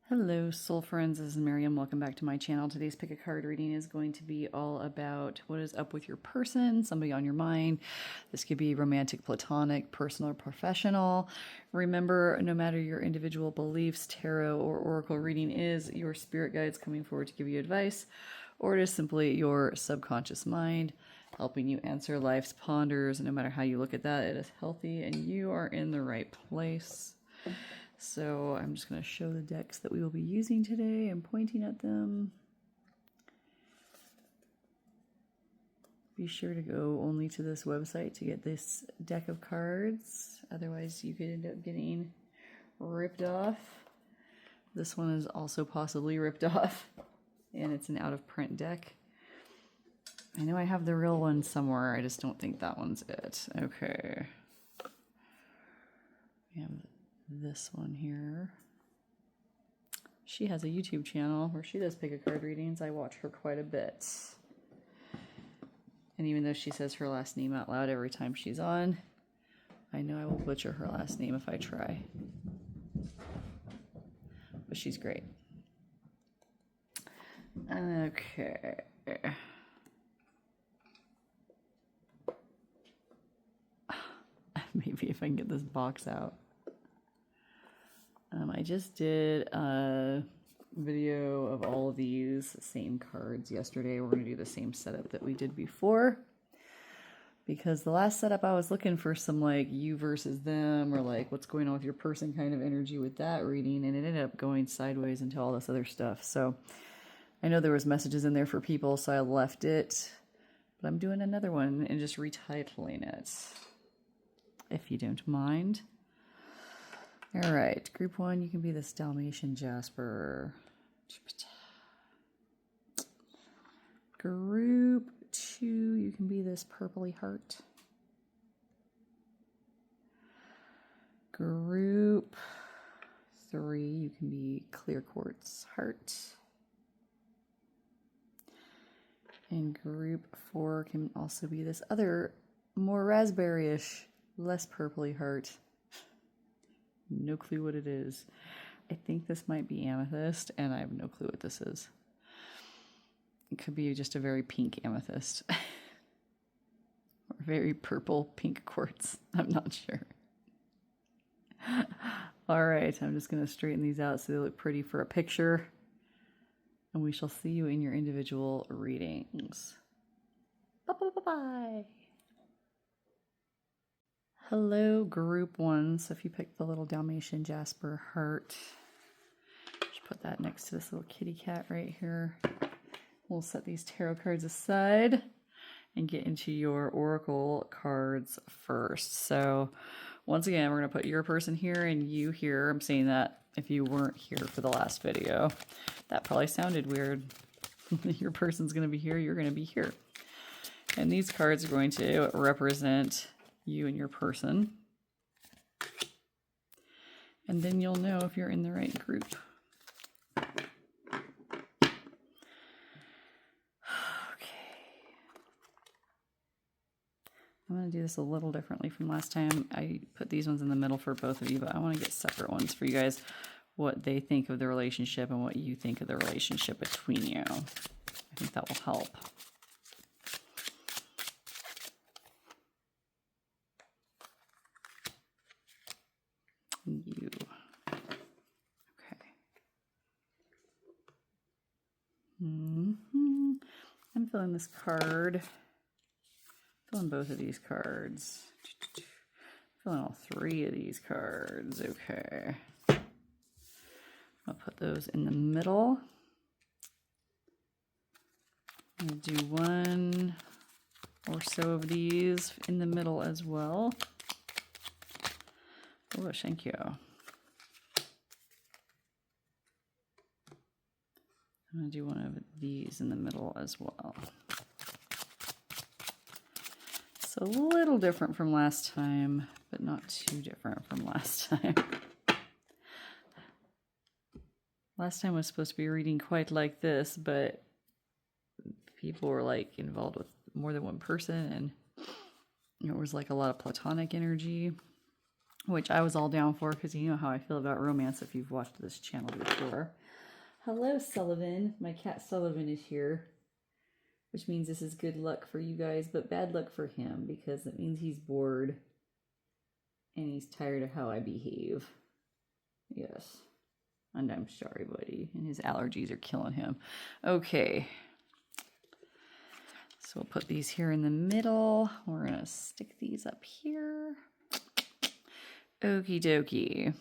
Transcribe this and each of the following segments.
Hello, soul friends. This is Miriam. Welcome back to my channel. Today's pick a card reading is going to be all about what is up with your person, somebody on your mind. This could be romantic, platonic, personal, or professional. Remember, no matter your individual beliefs, tarot or oracle reading is your spirit guides coming forward to give you advice, or it is simply your subconscious mind helping you answer life's ponders. No matter how you look at that, it is healthy and you are in the right place. So I'm just going to show the decks that we will be using today and pointing at them. Be sure to go only to this website to get this deck of cards. Otherwise, you could end up getting ripped off. This one is also possibly ripped off, and it's an out-of-print deck. I know I have the real one somewhere. I just don't think that one's it. Okay. We have this one here. She has a YouTube channel where she does pick a card readings. I watch her quite a bit. And even though she says her last name out loud every time she's on, I know I will butcher her last name if I try. But she's great. Okay. Maybe if I can get this box out. I just did a video of all of these same cards yesterday. We're going to do the same setup that we did before. Because the last setup I was looking for some like you versus them or like what's going on with your person kind of energy with that reading. And it ended up going sideways into all this other stuff. So I know there was messages in there for people, so I left it. But I'm doing another one and just retitling it, if you don't mind. All right, group one, you can be this Dalmatian Jasper. Group two, you can be this purpley heart. Group three, you can be clear quartz heart. And group four can also be this other, more raspberry-ish, less purpley heart. No clue what it is. I think this might be amethyst, and I have no clue what this is. It could be just a very pink amethyst. Or very purple pink quartz. I'm not sure. All right, I'm just going to straighten these out so they look pretty for a picture. And we shall see you in your individual readings. Bye-bye-bye-bye. Hello, group one. So if you pick the little Dalmatian Jasper heart, just put that next to this little kitty cat right here. We'll set these tarot cards aside and get into your oracle cards first. So once again, we're going to put your person here and you here. I'm saying that if you weren't here for the last video. That probably sounded weird. Your person's going to be here, you're going to be here. And these cards are going to represent you and your person. And then you'll know if you're in the right group. Okay. I'm going to do this a little differently from last time. I put these ones in the middle for both of you, but I want to get separate ones for you guys, what they think of the relationship and what you think of the relationship between you. I think that will help. You. Okay. I'm filling this card. Filling both of these cards. Filling all three of these cards. Okay. I'll put those in the middle. I'm going to do one or so of these in the middle as well. Oh, thank you. I'm going to do one of these in the middle as well. It's a little different from last time, but not too different from last time. Last time was supposed to be a reading quite like this, but people were like involved with more than one person, and it was like a lot of platonic energy. which I was all down for because you know how I feel about romance if you've watched this channel before. Hello, Sullivan. My cat Sullivan is here, which means this is good luck for you guys, but bad luck for him because it means he's bored and he's tired of how I behave. Yes. And I'm sorry, buddy. And his allergies are killing him. Okay. So we'll put these here in the middle. We're going to stick these up here. Okie dokie.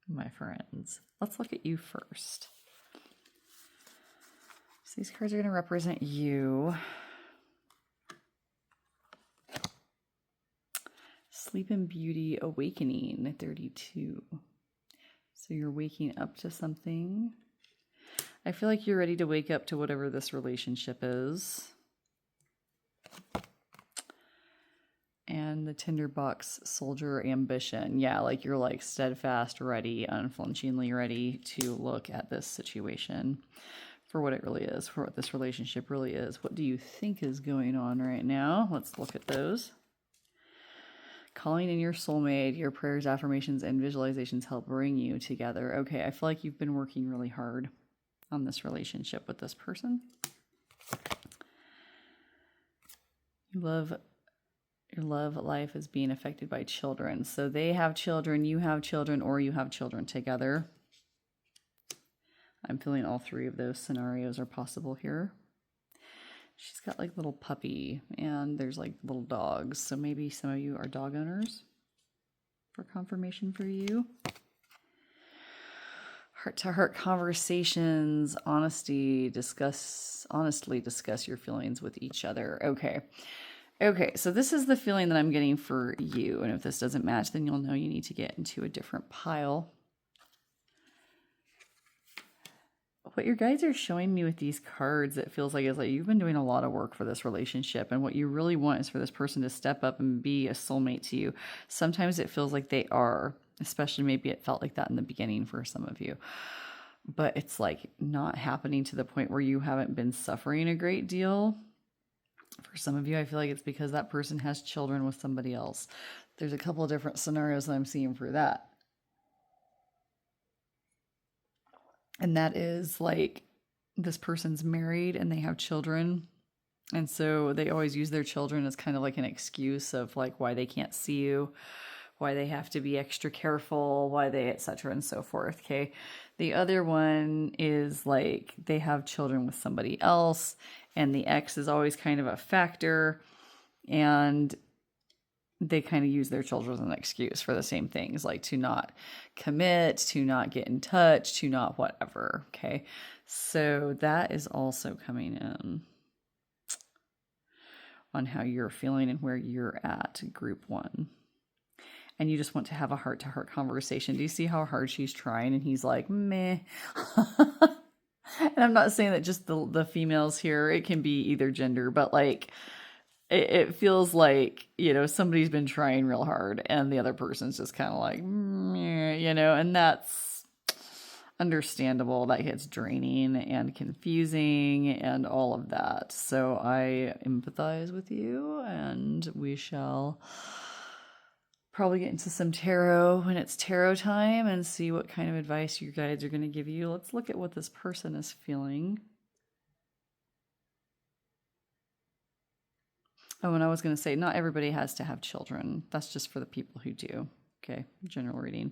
My friends, let's look at you first. So these cards are going to represent you. Sleep Beauty Awakening, 32. So you're waking up to something. I feel like you're ready to wake up to whatever this relationship is. And the Tinderbox Soldier Ambition. Yeah, like you're like steadfast, ready, unflinchingly ready to look at this situation for what it really is, for what this relationship really is. What do you think is going on right now? Let's look at those. Calling in your soulmate, your prayers, affirmations, and visualizations help bring you together. Okay, I feel like you've been working really hard on this relationship with this person. Your love life is being affected by children. So they have children, you have children, or you have children together. I'm feeling all three of those scenarios are possible here. She's got like little puppy and there's like little dogs. So maybe some of you are dog owners for confirmation for you. Heart-to-heart conversations, honestly discuss your feelings with each other. Okay, so this is the feeling that I'm getting for you. And if this doesn't match, then you'll know you need to get into a different pile. What your guides are showing me with these cards, it feels like is like you've been doing a lot of work for this relationship. And what you really want is for this person to step up and be a soulmate to you. Sometimes it feels like they are, especially maybe it felt like that in the beginning for some of you. But it's like not happening to the point where you haven't been suffering a great deal. For some of you, I feel like it's because that person has children with somebody else. There's a couple of different scenarios that I'm seeing for that. And that is like this person's married and they have children. And so they always use their children as kind of like an excuse of like why they can't see you, why they have to be extra careful, why they, etc. and so forth. Okay. The other one is like they have children with somebody else and the ex is always kind of a factor and they kind of use their children as an excuse for the same things, like to not commit, to not get in touch, to not whatever. Okay. So that is also coming in on how you're feeling and where you're at, group one. And you just want to have a heart-to-heart conversation. Do you see how hard she's trying? And he's like, meh. And I'm not saying that just the females here, it can be either gender, but like, it feels like, you know, somebody's been trying real hard and the other person's just kind of like, you know, and that's understandable. That gets draining and confusing and all of that. So I empathize with you and we shall probably get into some tarot when it's tarot time and see what kind of advice your guides are going to give you. Let's look at what this person is feeling. Oh, and I was going to say, not everybody has to have children. That's just for the people who do. Okay, general reading.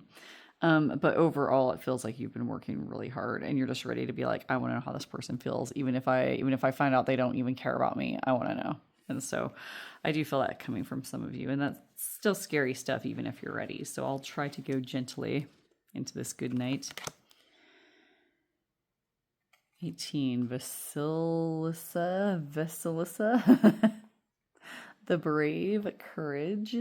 But overall, it feels like you've been working really hard, and you're just ready to be like, I want to know how this person feels, even if I find out they don't even care about me. I want to know, and so I do feel that coming from some of you, and that's still scary stuff, even if you're ready. So I'll try to go gently into this good night. 18, Vasilisa. The brave, courage.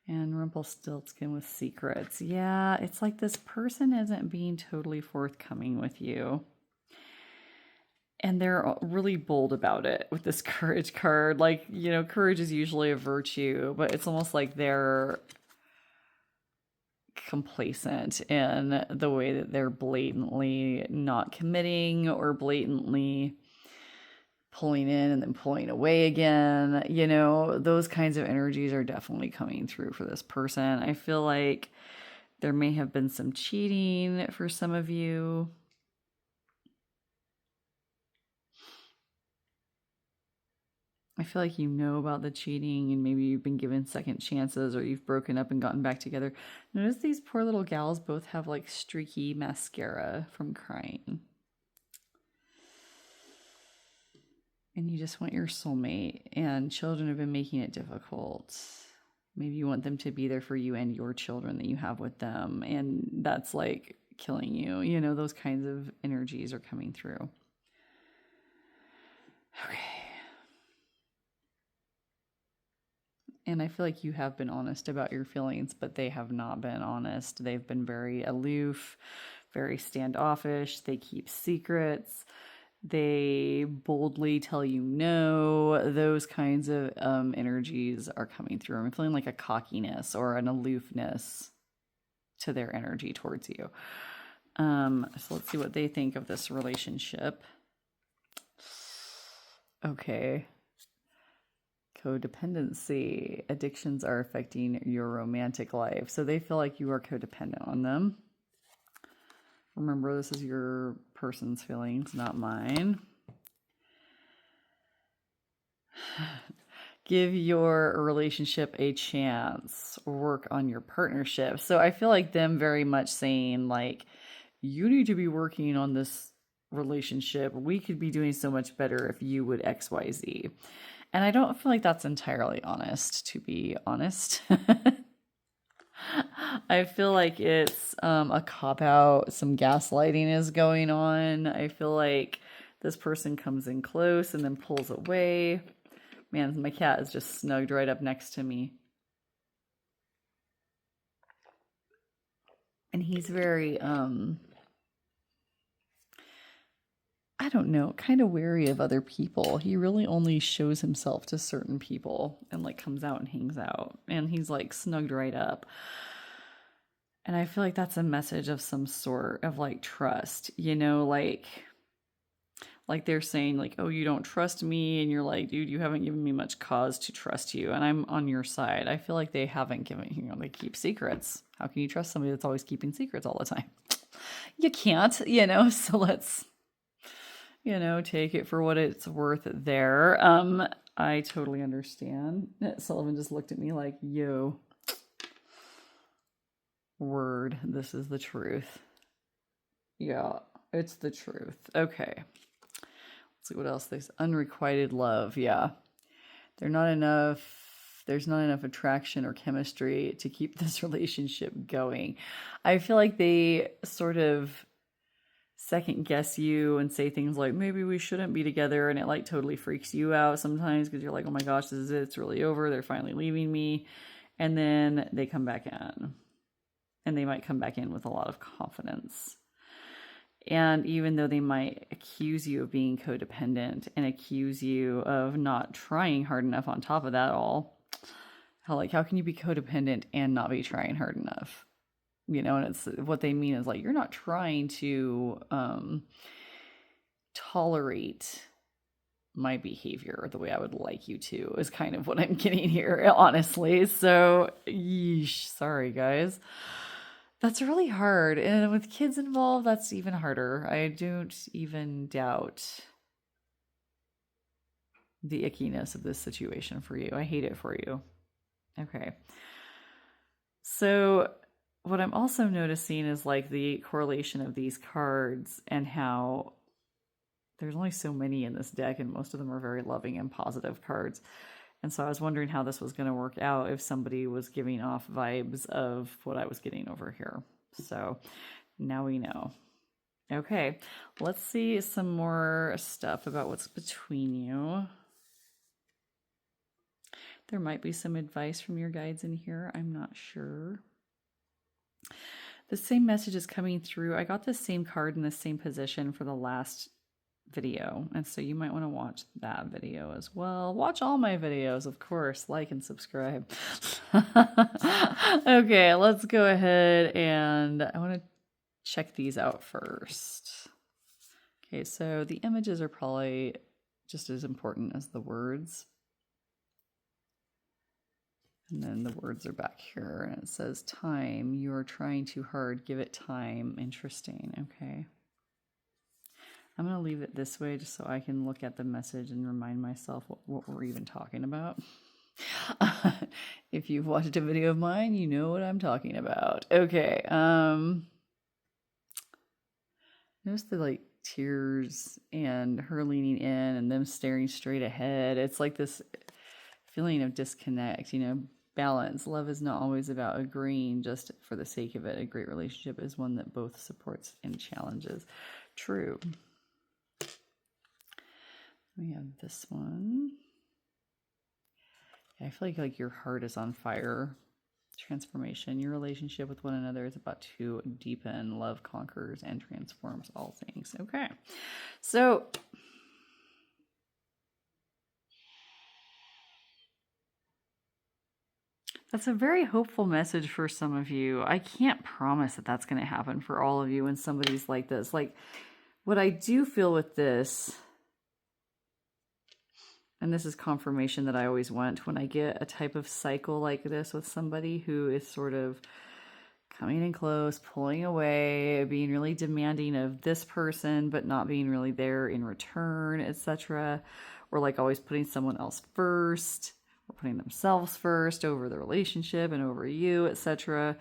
And Rumpelstiltskin with secrets. Yeah, it's like this person isn't being totally forthcoming with you. And they're really bold about it with this courage card. Like, you know, courage is usually a virtue, but it's almost like they're complacent in the way that they're blatantly not committing or blatantly pulling in and then pulling away again. You know, those kinds of energies are definitely coming through for this person. I feel like there may have been some cheating for some of you. I feel like you know about the cheating and maybe you've been given second chances or you've broken up and gotten back together. Notice these poor little gals both have like streaky mascara from crying. And you just want your soulmate, and children have been making it difficult. Maybe you want them to be there for you and your children that you have with them, and that's like killing you. You know, those kinds of energies are coming through. Okay. And I feel like you have been honest about your feelings, but they have not been honest. They've been very aloof, very standoffish. They keep secrets. They boldly tell you no. Those kinds of energies are coming through. I'm feeling like a cockiness or an aloofness to their energy towards you. So let's see what they think of this relationship. Okay. Codependency. Addictions are affecting your romantic life. So they feel like you are codependent on them. Remember, this is your person's feelings, not mine. Give your relationship a chance. Work on your partnership. So I feel like them very much saying, like, you need to be working on this relationship. We could be doing so much better if you would X, Y, Z. And I don't feel like that's entirely honest, to be honest. I feel like it's a cop-out. Some gaslighting is going on. I feel like this person comes in close and then pulls away. Man, my cat is just snugged right up next to me. And he's very, I don't know, kind of wary of other people. He really only shows himself to certain people and like comes out and hangs out. And he's like snugged right up. And I feel like that's a message of some sort of like trust, you know, like they're saying like, oh, you don't trust me. And you're like, dude, you haven't given me much cause to trust you. And I'm on your side. I feel like they haven't given, you know, they keep secrets. How can you trust somebody that's always keeping secrets all the time? You can't, you know, so let's, you know, take it for what it's worth there. I totally understand. Sullivan just looked at me like, yo, word, this is the truth. Yeah, it's the truth. Okay. Let's see what else. There's unrequited love. Yeah. There's not enough attraction or chemistry to keep this relationship going. I feel like they sort of second guess you and say things like, maybe we shouldn't be together. And it like totally freaks you out sometimes because you're like, oh my gosh, this is it. It's really over. They're finally leaving me. And then they come back in. And they might come back in with a lot of confidence. And even though they might accuse you of being codependent and accuse you of not trying hard enough on top of that all, how can you be codependent and not be trying hard enough? You know, and it's what they mean is like, you're not trying to tolerate my behavior the way I would like you to, is kind of what I'm getting here, honestly. So, yeesh, sorry guys. That's really hard. And with kids involved, that's even harder. I don't even doubt the ickiness of this situation for you. I hate it for you. Okay. So what I'm also noticing is like the correlation of these cards and how there's only so many in this deck and most of them are very loving and positive cards. And so I was wondering how this was going to work out if somebody was giving off vibes of what I was getting over here. So now we know. Okay, let's see some more stuff about what's between you. There might be some advice from your guides in here. I'm not sure. The same message is coming through. I got the same card in the same position for the last video. And so you might want to watch that video as well. Watch all my videos, of course, like and subscribe. Okay, let's go ahead and I want to check these out first. Okay, so the images are probably just as important as the words. And then the words are back here and it says time. You are trying too hard. Give it time. Interesting. Okay. I'm going to leave it this way just so I can look at the message and remind myself what we're even talking about. If you've watched a video of mine, you know what I'm talking about. Okay. Notice the like tears and her leaning in and them staring straight ahead. It's like this feeling of disconnect, balance. Love is not always about agreeing just for the sake of it. A great relationship is one that both supports and challenges. True. We have this one. I feel like your heart is on fire. Transformation. Your relationship with one another is about to deepen. Love conquers and transforms all things. Okay. So that's a very hopeful message for some of you. I can't promise that that's going to happen for all of you when somebody's like this. Like, what I do feel with this, and this is confirmation that I always want when I get a type of cycle like this with somebody who is sort of coming in close, pulling away, being really demanding of this person, but not being really there in return, etc. Or like always putting someone else first, or putting themselves first over the relationship and over you, etc.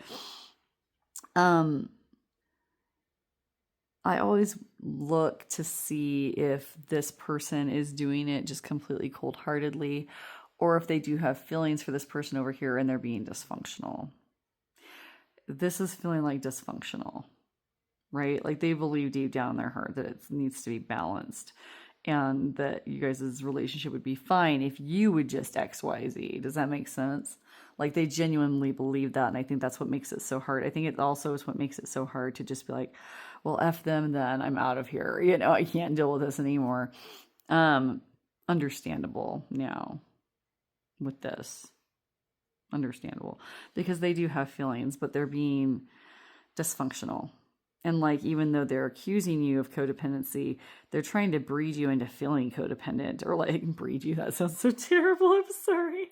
I always look to see if this person is doing it just completely cold-heartedly, or if they do have feelings for this person over here and they're being dysfunctional. This is feeling like dysfunctional, right? Like they believe deep down in their heart that it needs to be balanced and that you guys' relationship would be fine if you would just X, Y, Z. Does that make sense? Like they genuinely believe that. And I think that's what makes it so hard. I think it also is what makes it so hard to just be like, well, F them, then I'm out of here. I can't deal with this anymore. Understandable now with this. Understandable. Because they do have feelings, but they're being dysfunctional. And like, even though they're accusing you of codependency, they're trying to breed you into feeling codependent, or like breed you. That sounds so terrible. I'm sorry.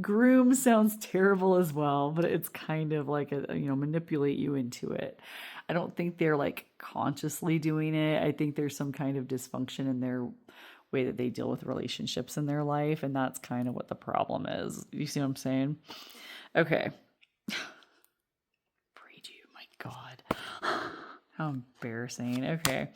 Groom sounds terrible as well, but it's kind of like manipulate you into it. I don't think they're like consciously doing it. I think there's some kind of dysfunction in their way that they deal with relationships in their life, and that's kind of what the problem is. You see what I'm saying? Okay. Breed you, my God. How embarrassing. Okay.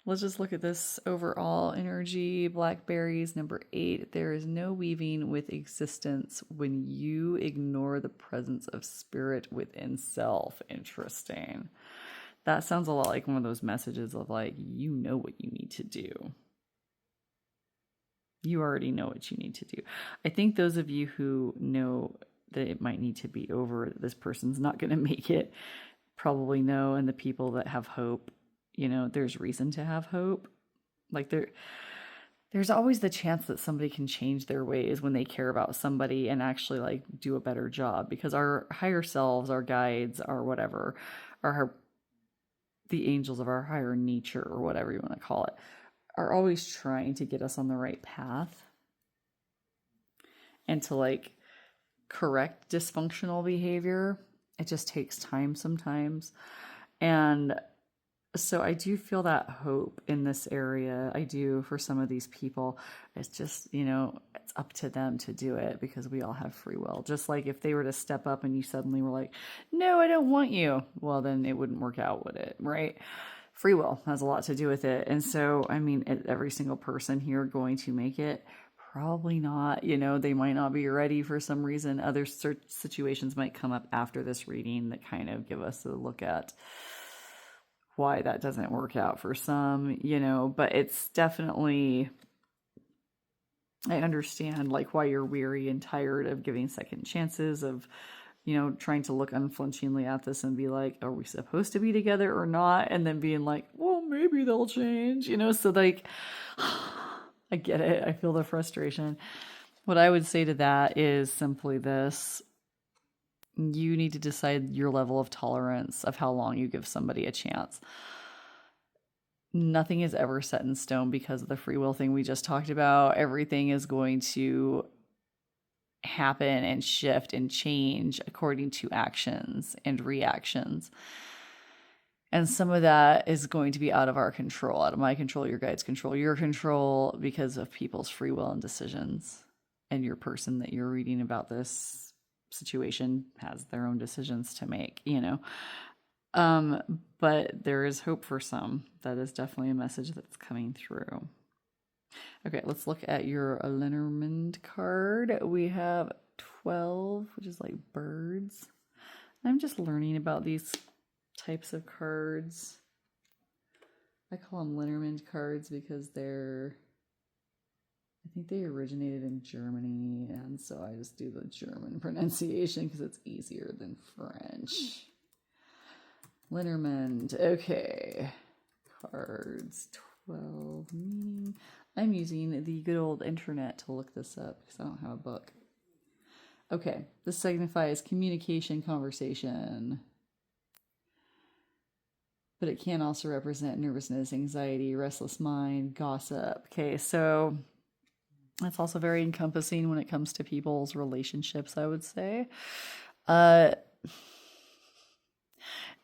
Let's just look at this overall energy. Blackberries, number 8. There is no weaving with existence when you ignore the presence of spirit within self. Interesting. That sounds a lot like one of those messages of like, you know what you need to do. You already know what you need to do. I think those of you who know that it might need to be over, that this person's not going to make it, probably know. And the people that have hope, there's reason to have hope. Like there's always the chance that somebody can change their ways when they care about somebody and actually like do a better job, because our higher selves, our guides, our whatever, the angels of our higher nature, or whatever you want to call it, are always trying to get us on the right path and to like correct dysfunctional behavior. It just takes time sometimes. And so I do feel that hope in this area. I do for some of these people. It's just, it's up to them to do it, because we all have free will. Just like if they were to step up and you suddenly were like, no, I don't want you. Well, then it wouldn't work out, would it? Right? Free will has a lot to do with it. And so, every single person here going to make it? Probably not. They might not be ready for some reason. Other situations might come up after this reading that kind of give us a look at why that doesn't work out for some, but it's definitely, I understand like why you're weary and tired of giving second chances, of, trying to look unflinchingly at this and be like, are we supposed to be together or not? And then being like, well, maybe they'll change, so like, I get it. I feel the frustration. What I would say to that is simply this. You need to decide your level of tolerance of how long you give somebody a chance. Nothing is ever set in stone because of the free will thing we just talked about. Everything is going to happen and shift and change according to actions and reactions. And some of that is going to be out of our control, out of my control, your guide's control, your control, because of people's free will and decisions. And your person that you're reading about this situation has their own decisions to make, But there is hope for some. That is definitely a message that's coming through. Okay, let's look at your Lenormand card. We have 12, which is like birds. I'm just learning about these types of cards. I call them Lenormand cards because I think they originated in Germany, and so I just do the German pronunciation because it's easier than French. Lenormand. Okay. Cards 12 meaning. I'm using the good old internet to look this up because I don't have a book. Okay. This signifies communication, conversation. But it can also represent nervousness, anxiety, restless mind, gossip. Okay, so that's also very encompassing when it comes to people's relationships, I would say.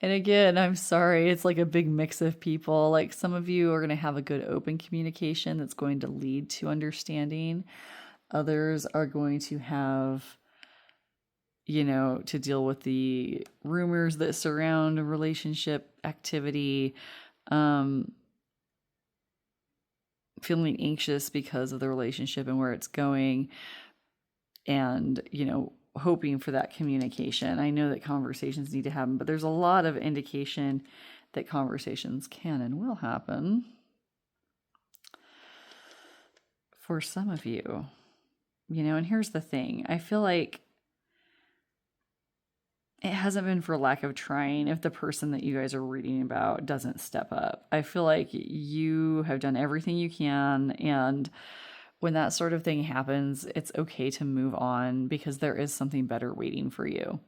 And again, I'm sorry, it's like a big mix of people. Like some of you are going to have a good open communication that's going to lead to understanding. Others are going to have, to deal with the rumors that surround a relationship activity, feeling anxious because of the relationship and where it's going, and, hoping for that communication. I know that conversations need to happen, but there's a lot of indication that conversations can and will happen for some of you, and here's the thing. I feel like it hasn't been for lack of trying if the person that you guys are reading about doesn't step up. I feel like you have done everything you can, and when that sort of thing happens, it's okay to move on because there is something better waiting for you.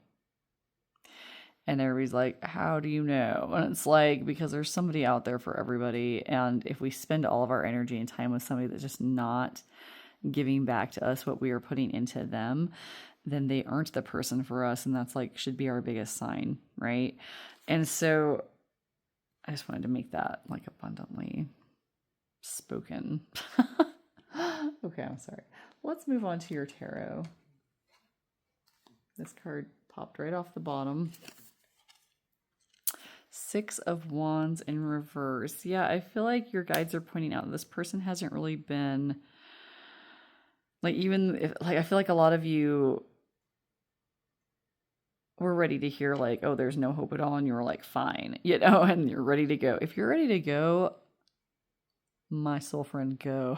And everybody's like, how do you know? And it's like, because there's somebody out there for everybody. And if we spend all of our energy and time with somebody that's just not giving back to us what we are putting into them, then they aren't the person for us. And that's like, should be our biggest sign, right? And so I just wanted to make that like abundantly spoken. Okay, I'm sorry. Let's move on to your tarot. This card popped right off the bottom. 6 of Wands in reverse. Yeah, I feel like your guides are pointing out this person hasn't really been, like, even if, like, I feel like a lot of you were ready to hear, like, oh, there's no hope at all, and you were like, fine, and you're ready to go. If you're ready to go, my soul friend, go.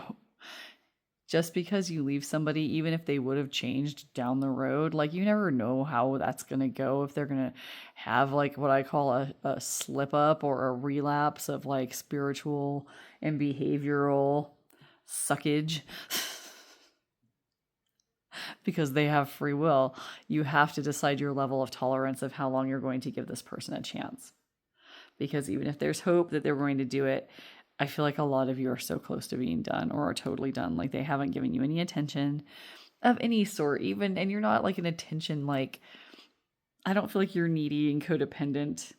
Just because you leave somebody, even if they would have changed down the road, like you never know how that's going to go, if they're going to have like what I call a slip up or a relapse of like spiritual and behavioral suckage. Because they have free will, you have to decide your level of tolerance of how long you're going to give this person a chance. Because even if there's hope that they're going to do it, I feel like a lot of you are so close to being done or are totally done. Like they haven't given you any attention of any sort, even, and you're not like an attention, like, I don't feel like you're needy and codependent.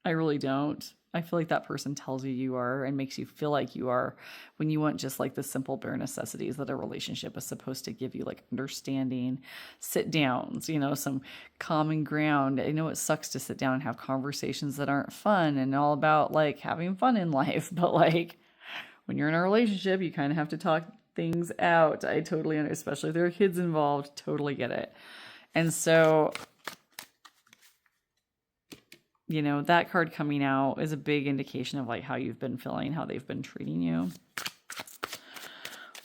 I really don't. I feel like that person tells you you are and makes you feel like you are when you want just like the simple bare necessities that a relationship is supposed to give you, like understanding, sit downs, some common ground. I know it sucks to sit down and have conversations that aren't fun and all about like having fun in life, but like when you're in a relationship, you kind of have to talk things out. I totally understand, especially if there are kids involved, totally get it. And so that card coming out is a big indication of like how you've been feeling, how they've been treating you.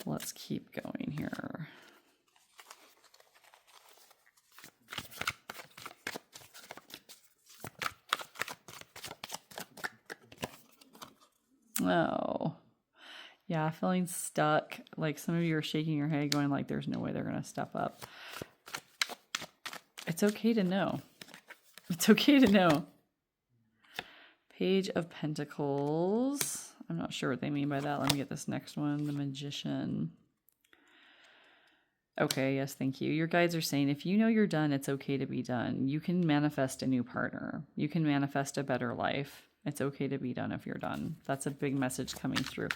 Let's keep going here. Oh, yeah, feeling stuck. Like some of you are shaking your head going like, there's no way they're going to step up. It's okay to know. It's okay to know. Page of Pentacles. I'm not sure what they mean by that. Let me get this next one. The Magician. Okay, yes, thank you. Your guides are saying if you know you're done, it's okay to be done. You can manifest a new partner. You can manifest a better life. It's okay to be done if you're done. That's a big message coming through.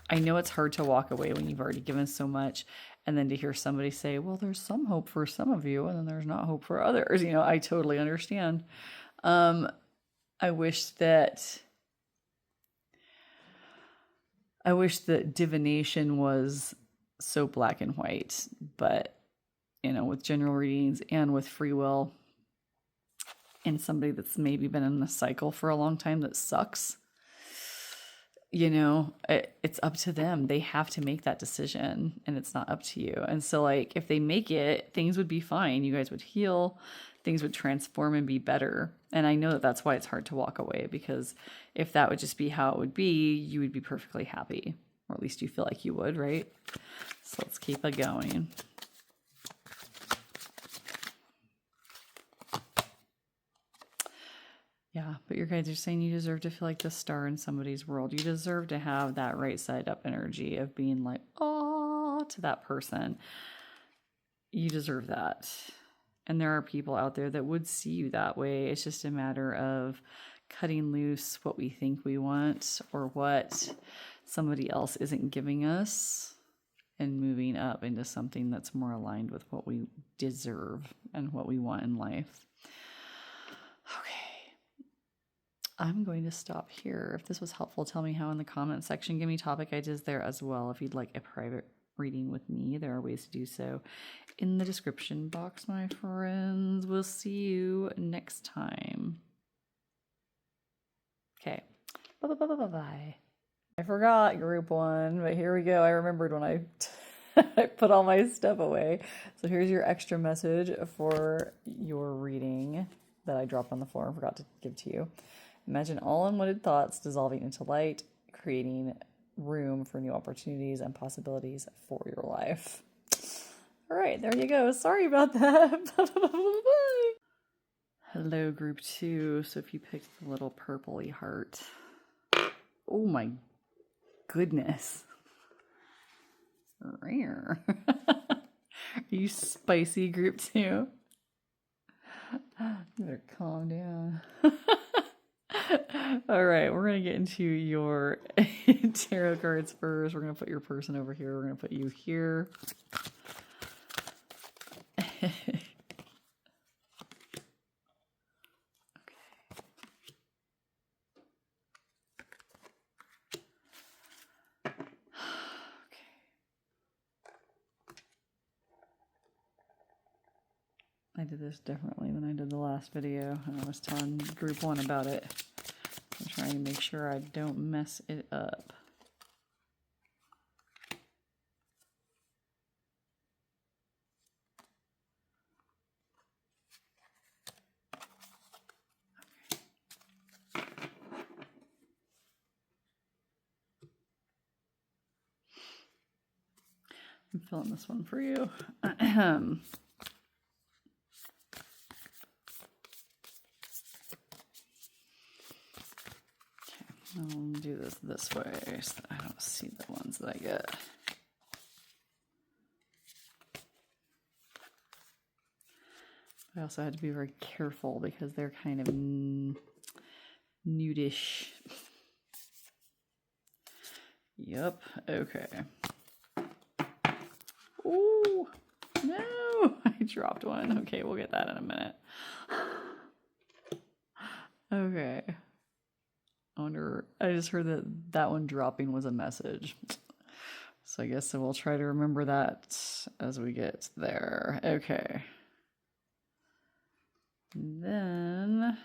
I know it's hard to walk away when you've already given so much, and then to hear somebody say, well, there's some hope for some of you, and then there's not hope for others. You know, I totally understand. I wish that divination was so black and white, but you know, with general readings and with free will and somebody that's maybe been in a cycle for a long time that sucks, you know, it's up to them. They have to make that decision and it's not up to you. And so like, if they make it, things would be fine. You guys would heal, things would transform and be better. And I know that that's why it's hard to walk away, because if that would just be how it would be, you would be perfectly happy, or at least you feel like you would, right? So let's keep it going. Yeah, but your guides are saying you deserve to feel like the star in somebody's world. You deserve to have that right side up energy of being like, oh, to that person. You deserve that. And there are people out there that would see you that way. It's just a matter of cutting loose what we think we want or what somebody else isn't giving us and moving up into something that's more aligned with what we deserve and what we want in life. Okay. I'm going to stop here. If this was helpful, tell me how in the comment section. Give me topic ideas there as well. If you'd like a private reading with me, there are ways to do so in the description box, my friends. We'll see you next time. Okay. Bye. I forgot group 1, but here we go. I remembered when I I put all my stuff away. So here's your extra message for your reading that I dropped on the floor and forgot to give to you. Imagine all unwanted thoughts dissolving into light, creating room for new opportunities and possibilities for your life. All right, there you go. Sorry about that. Bye. Hello, group 2. So if you picked the little purpley heart. Oh my goodness. Rare. Are you spicy, group 2? You better calm down. All right, we're going to get into your tarot cards first. We're going to put your person over here. We're going to put you here. I did this differently than I did the last video, and I was telling group 1 about it. I'm trying to make sure I don't mess it up. I'm filling this one for you. I'll do this way so that I don't see the ones that I get. I also had to be very careful because they're kind of nudish. Yep, okay. Ooh, no, I dropped one. Okay, we'll get that in a minute. Okay. I just heard that one dropping was a message. So I guess we'll try to remember that as we get there. Okay. And then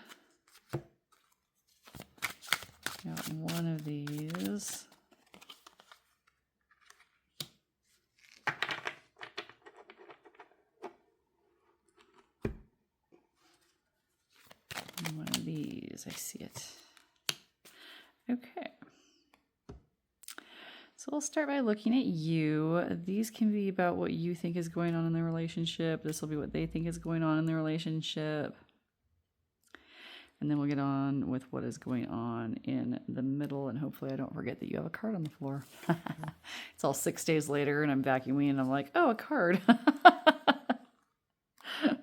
got one of these. And one of these, I see it. Okay. So we'll start by looking at you. These can be about what you think is going on in the relationship. This will be what they think is going on in the relationship. And then we'll get on with what is going on in the middle. And hopefully I don't forget that you have a card on the floor. It's all 6 days later and I'm vacuuming and I'm like, oh, a card.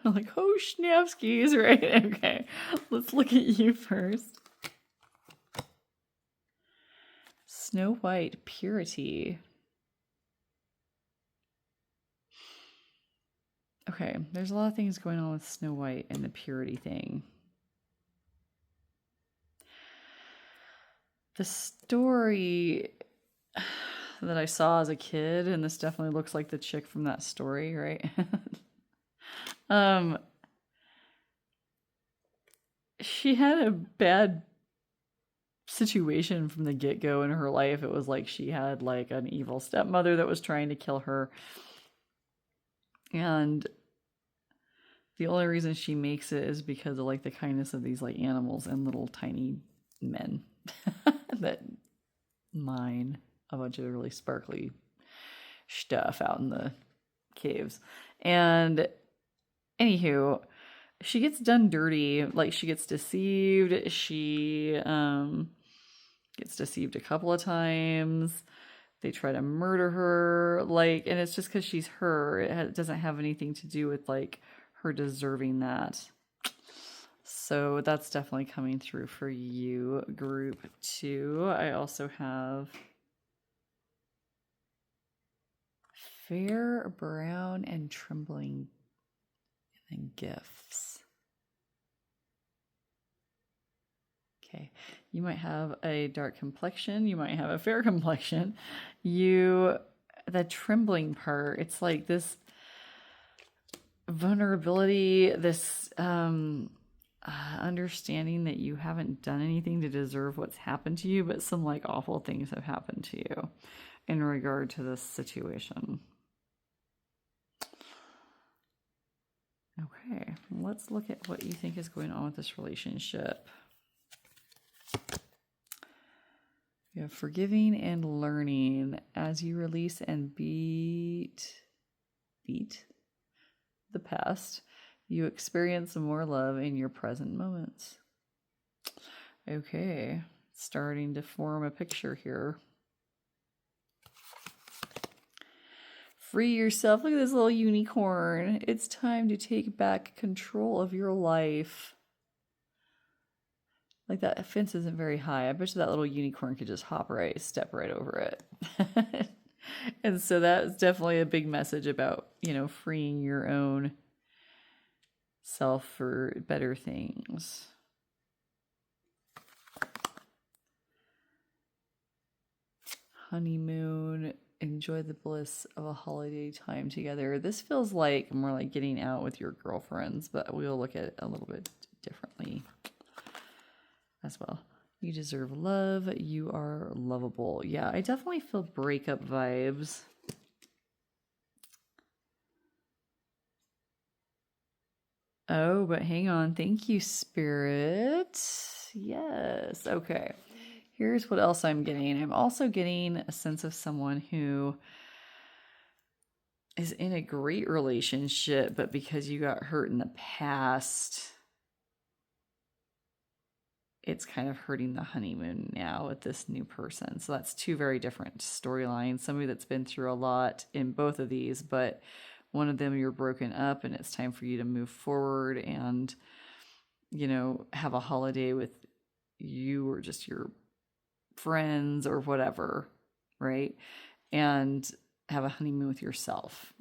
I'm like, oh, schnapskis, right? Okay, let's look at you first. Snow White, purity. Okay, there's a lot of things going on with Snow White and the purity thing. The story that I saw as a kid, and this definitely looks like the chick from that story, right? She had a bad situation from the get-go in her life. It was like she had like an evil stepmother that was trying to kill her. And the only reason she makes it is because of like the kindness of these like animals and little tiny men that mine a bunch of really sparkly stuff out in the caves. And anywho, she gets done dirty. Like she gets deceived. She gets deceived a couple of times. They try to murder her. Like, and it's just because she's her. It doesn't have anything to do with like her deserving that. So that's definitely coming through for you, group 2. I also have fair, brown, and trembling, and then gifts. Okay, you might have a dark complexion. You might have a fair complexion. The trembling part, it's like this vulnerability, this understanding that you haven't done anything to deserve what's happened to you, but some like awful things have happened to you in regard to this situation. Okay, let's look at what you think is going on with this relationship. You have forgiving and learning as you release and beat the past. You experience more love in your present moments. Okay, starting to form a picture here. Free yourself. Look at this little unicorn. It's time to take back control of your life. Like that fence isn't very high. I bet you that little unicorn could just step right over it. And so that's definitely a big message about, freeing your own self for better things. Honeymoon. Enjoy the bliss of a holiday time together. This feels like more like getting out with your girlfriends, but we'll look at it a little bit differently as well. You deserve love. You are lovable. Yeah, I definitely feel breakup vibes. Oh, but hang on. Thank you, Spirit. Yes. Okay. Here's what else I'm getting. I'm also getting a sense of someone who is in a great relationship, but because you got hurt in the past, it's kind of hurting the honeymoon now with this new person. So that's 2 very different storylines. Somebody that's been through a lot in both of these, but one of them you're broken up and it's time for you to move forward and, have a holiday with you or just your friends or whatever, right? And have a honeymoon with yourself,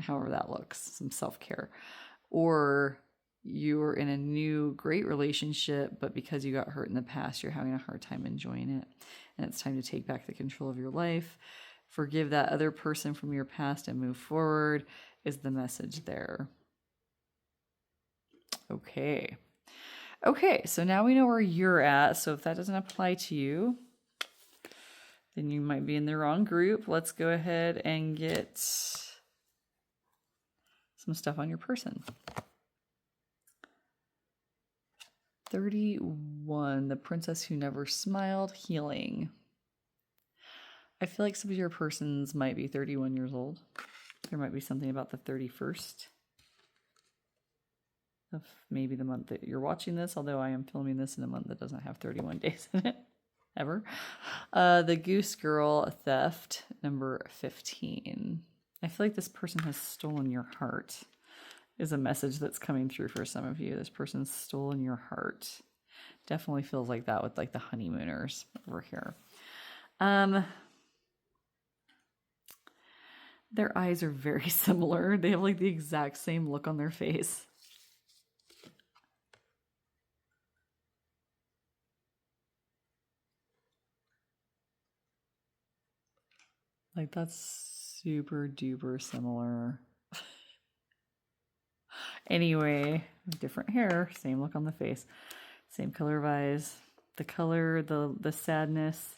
however that looks, some self-care. Or you're in a new great relationship, but because you got hurt in the past, you're having a hard time enjoying it. And it's time to take back the control of your life. Forgive that other person from your past and move forward is the message there. Okay, so now we know where you're at. So if that doesn't apply to you, then you might be in the wrong group. Let's go ahead and get some stuff on your person. 31, the princess who never smiled, healing. I feel like some of your persons might be 31 years old. There might be something about the 31st of maybe the month that you're watching this, although I am filming this in a month that doesn't have 31 days in it, ever. The Goose Girl theft, number 15. I feel like this person has stolen your heart, is a message that's coming through for some of you. This person's stolen your heart. Definitely feels like that with like the honeymooners over here. Their eyes are very similar. They have like the exact same look on their face. Like that's super duper similar. Anyway, different hair, same look on the face, same color of eyes. The color, the sadness.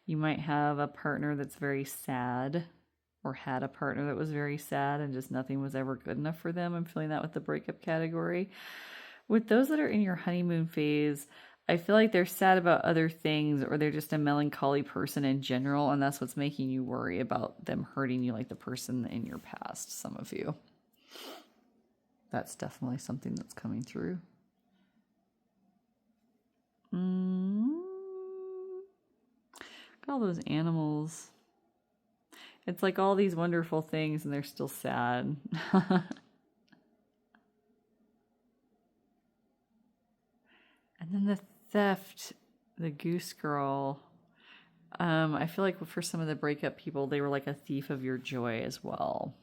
You might have a partner that's very sad, or had a partner that was very sad and just nothing was ever good enough for them. I'm feeling that with the breakup category. With those that are in your honeymoon phase, I feel like they're sad about other things, or they're just a melancholy person in general, and that's what's making you worry about them hurting you like the person in your past, some of you. That's definitely something that's coming through. Look at all those animals. It's like all these wonderful things and they're still sad. And then the theft, the Goose Girl. I feel like for some of the breakup people, they were like a thief of your joy as well.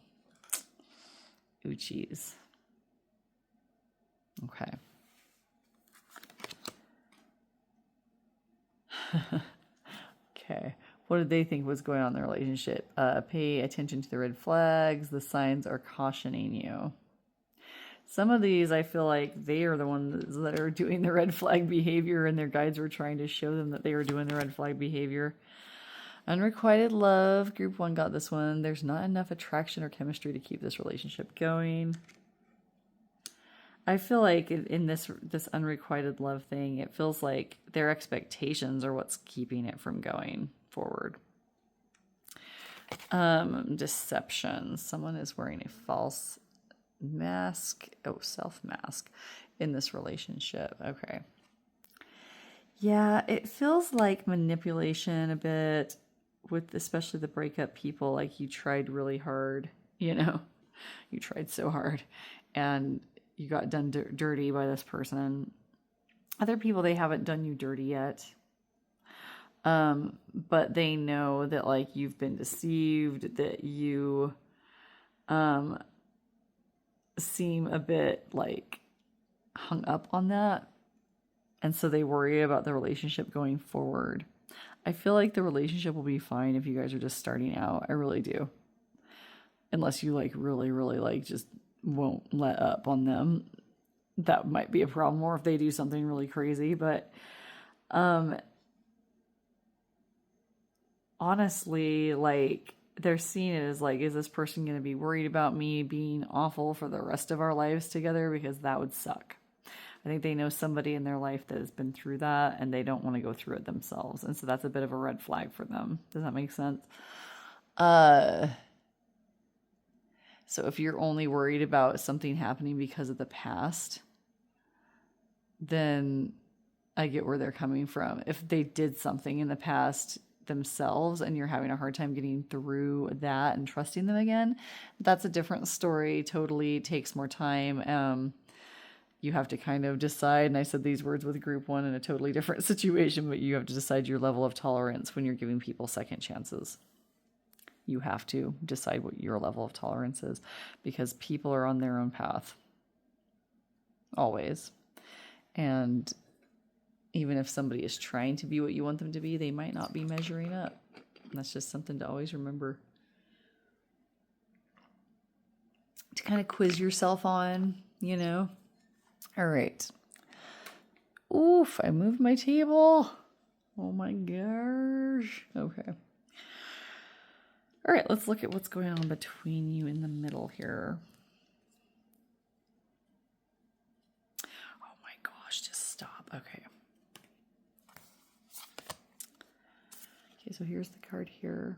Ooh, geez. Okay. Okay. What did they think was going on in the relationship? Pay attention to the red flags. The signs are cautioning you. Some of these, I feel like they are the ones that are doing the red flag behavior, and their guides were trying to show them that they were doing the red flag behavior. Unrequited love. Group 1 got this one. There's not enough attraction or chemistry to keep this relationship going. I feel like in this unrequited love thing, it feels like their expectations are what's keeping it from going forward. Deception. Someone is wearing a false mask. Oh, self-mask in this relationship. Okay. Yeah, it feels like manipulation a bit with especially the breakup people. Like you tried really hard, you know, you tried so hard and you got done dirty by this person. Other people, they haven't done you dirty yet. But they know that like you've been deceived, that you seem a bit like hung up on that. And so they worry about the relationship going forward. I feel like the relationship will be fine if you guys are just starting out. I really do. Unless you like really, really like just won't let up on them. That might be a problem. Or if they do something really crazy. But honestly, like they're seeing it as like, is this person going to be worried about me being awful for the rest of our lives together? Because that would suck. I think they know somebody in their life that has been through that and they don't want to go through it themselves. And so that's a bit of a red flag for them. Does that make sense? So if you're only worried about something happening because of the past, then I get where they're coming from. If they did something in the past themselves and you're having a hard time getting through that and trusting them again, that's a different story. Totally takes more time. You have to kind of decide, and I said these words with group 1 in a totally different situation, but you have to decide your level of tolerance when you're giving people second chances. You have to decide what your level of tolerance is because people are on their own path. Always. And even if somebody is trying to be what you want them to be, they might not be measuring up. And that's just something to always remember. To kind of quiz yourself on, you know. All right. Oof, I moved my table. Oh my gosh. Okay. All right, let's look at what's going on between you in the middle here. Oh my gosh, just stop. Okay. Okay, so here's the card here.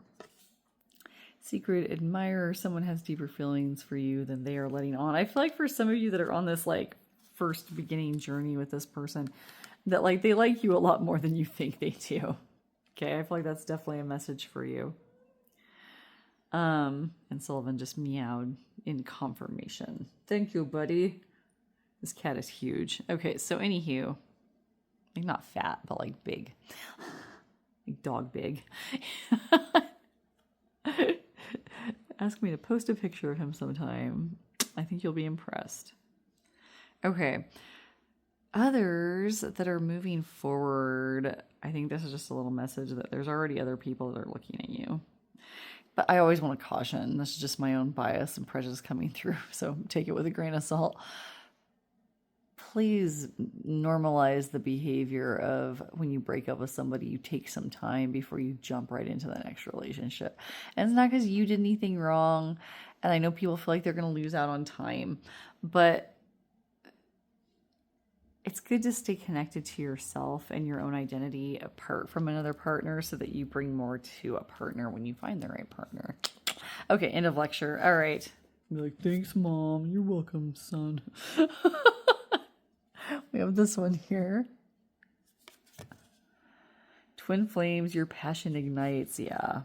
Secret admirer. Someone has deeper feelings for you than they are letting on. I feel like for some of you that are on this like first beginning journey with this person, that like they like you a lot more than you think they do. Okay, I feel like that's definitely a message for you. And Sullivan just meowed in confirmation. Thank you, buddy. This cat is huge. Okay, so anywho, like not fat, but like big. Like dog big. Ask me to post a picture of him sometime. I think you'll be impressed. Okay. Others that are moving forward, I think this is just a little message that there's already other people that are looking at you. But I always want to caution, this is just my own bias and prejudice coming through, so take it with a grain of salt. Please normalize the behavior of when you break up with somebody, you take some time before you jump right into the next relationship. And it's not because you did anything wrong. And I know people feel like they're going to lose out on time, but it's good to stay connected to yourself and your own identity apart from another partner so that you bring more to a partner when you find the right partner. Okay, end of lecture. All right. Be like, thanks, Mom. You're welcome, son. We have this one here. Twin flames, your passion ignites. Yeah.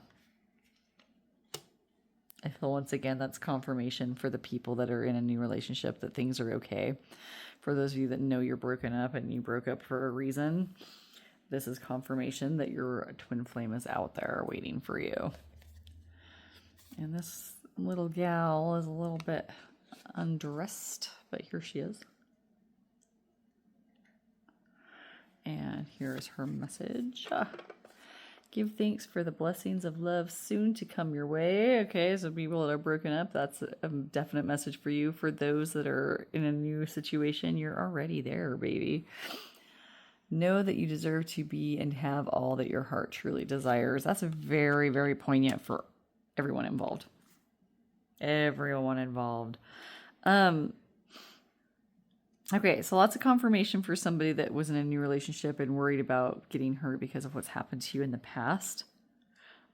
I feel once again that's confirmation for the people that are in a new relationship that things are okay. For those of you that know you're broken up and you broke up for a reason, this is confirmation that your twin flame is out there waiting for you. And this little gal is a little bit undressed, but here she is. And here's her message. Give thanks for the blessings of love soon to come your way. Okay, so people that are broken up, that's a definite message for you. For those that are in a new situation, you're already there, baby. Know that you deserve to be and have all that your heart truly desires. That's very, very poignant for everyone involved. Everyone involved. Okay, so lots of confirmation for somebody that was in a new relationship and worried about getting hurt because of what's happened to you in the past.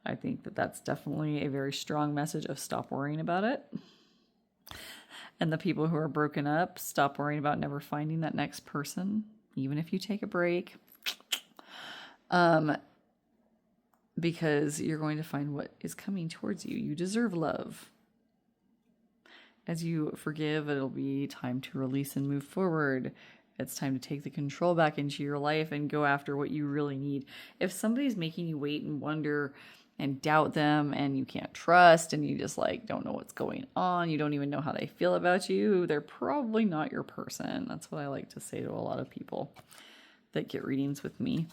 I think that that's definitely a very strong message of stop worrying about it. And the people who are broken up, stop worrying about never finding that next person, even if you take a break. Because you're going to find what is coming towards you. You deserve love. As you forgive, it'll be time to release and move forward. It's time to take the control back into your life and go after what you really need. If somebody's making you wait and wonder and doubt them and you can't trust and you just like don't know what's going on, you don't even know how they feel about you, they're probably not your person. That's what I like to say to a lot of people that get readings with me.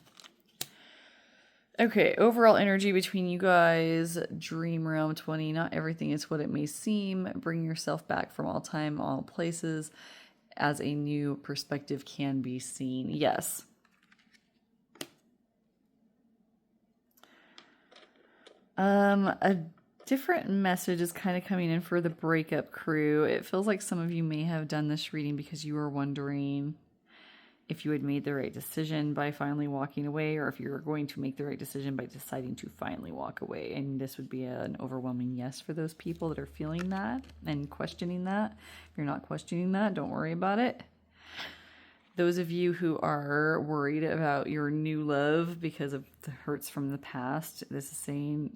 Okay, overall energy between you guys, Dream Realm 20, not everything is what it may seem. Bring yourself back from all time, all places, as a new perspective can be seen. Yes. A different message is kind of coming in for the breakup crew. It feels like some of you may have done this reading because you were wondering if you had made the right decision by finally walking away, or if you're going to make the right decision by deciding to finally walk away. And this would be an overwhelming yes for those people that are feeling that and questioning that. If you're not questioning that, don't worry about it. Those of you who are worried about your new love because of the hurts from the past, this is saying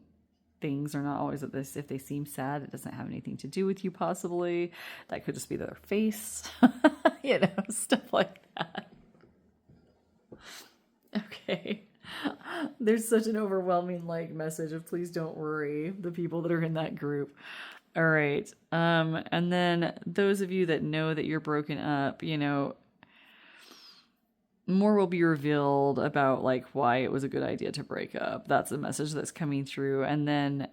things are not always at this. If they seem sad, it doesn't have anything to do with you possibly. That could just be their face, stuff like that. Okay. There's such an overwhelming message of please don't worry, the people that are in that group. All right. And then those of you that know that you're broken up, more will be revealed about why it was a good idea to break up. That's a message that's coming through. And then,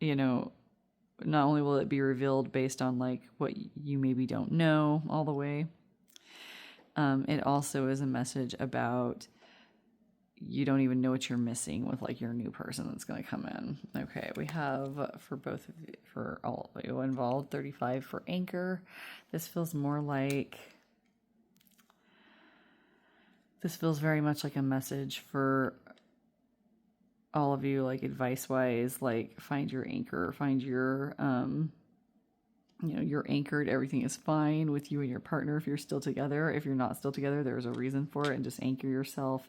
not only will it be revealed based on what you maybe don't know all the way, it also is a message about you don't even know what you're missing with your new person that's going to come in. Okay, we have for both of you, for all of you involved, 35 for Anchor. This feels very much like a message for all of you, like advice-wise, like find your anchor, find your, you're anchored. Everything is fine with you and your partner if you're still together. If you're not still together, there's a reason for it, and just anchor yourself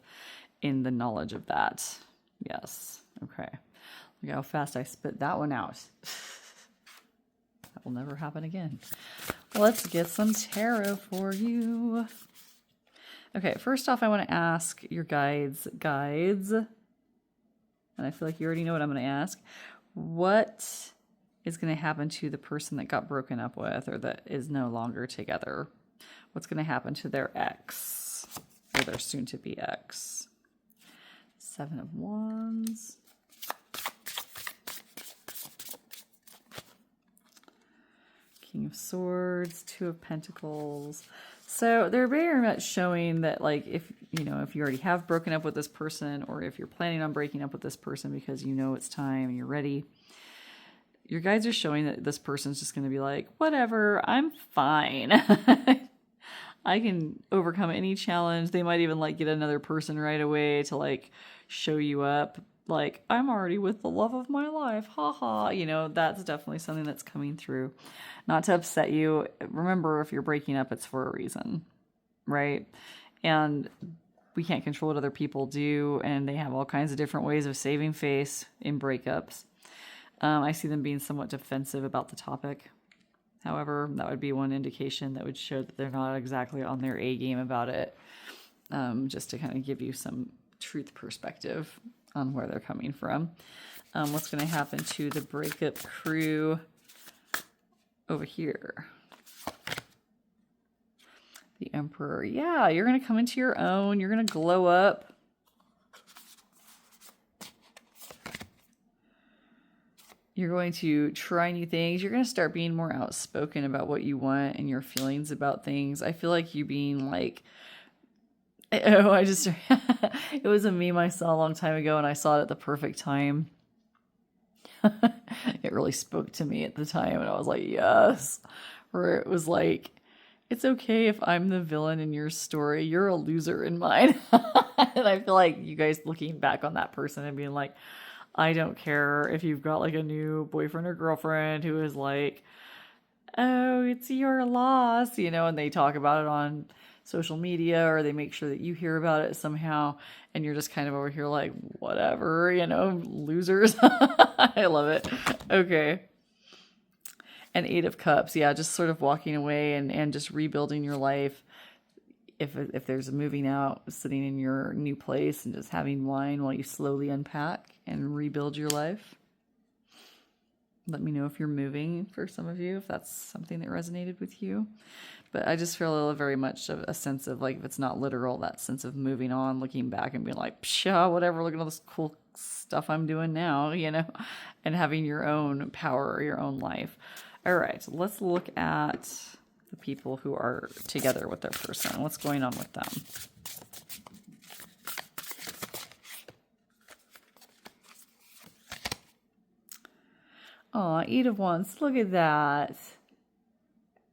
in the knowledge of that. Yes. Okay. Look how fast I spit that one out. That will never happen again. Let's get some tarot for you. Okay, first off, I want to ask your guides, and I feel like you already know what I'm going to ask. What is going to happen to the person that got broken up with or that is no longer together? What's going to happen to their ex or their soon-to-be ex? 7 of Wands. King of Swords, 2 of Pentacles. So they're very much showing that, like, if you already have broken up with this person, or if you're planning on breaking up with this person because you know it's time and you're ready, your guides are showing that this person's just going to be like, whatever, I'm fine. I can overcome any challenge. They might even like get another person right away to like show you up. Like, I'm already with the love of my life. Ha ha. That's definitely something that's coming through. Not to upset you. Remember, if you're breaking up, it's for a reason, right? And we can't control what other people do, and they have all kinds of different ways of saving face in breakups. I see them being somewhat defensive about the topic. However, that would be one indication that would show that they're not exactly on their A game about it, just to kind of give you some truth perspective on where they're coming from. What's going to happen to the breakup crew over here? The Emperor. Yeah, you're going to come into your own. You're going to glow up. You're going to try new things. You're going to start being more outspoken about what you want and your feelings about things. I feel like you being like, oh, it was a meme I saw a long time ago, and I saw it at the perfect time. It really spoke to me at the time, and I was like, yes. Where it was like, it's okay if I'm the villain in your story. You're a loser in mine. And I feel like you guys looking back on that person and being like, I don't care if you've got like a new boyfriend or girlfriend who is like, oh, it's your loss, and they talk about it on social media, or they make sure that you hear about it somehow, and you're just kind of over here like, whatever, losers. I love it. Okay. And 8 of Cups. Yeah, just sort of walking away and just rebuilding your life. If there's a moving out, sitting in your new place and just having wine while you slowly unpack and rebuild your life. Let me know if you're moving for some of you, if that's something that resonated with you. But I just feel very much a sense of, like, if it's not literal, that sense of moving on, looking back and being like, pshaw, whatever, look at all this cool stuff I'm doing now, and having your own power, your own life. All right, let's look at the people who are together with their person. What's going on with them? Aw, 8 of Wands. Look at that.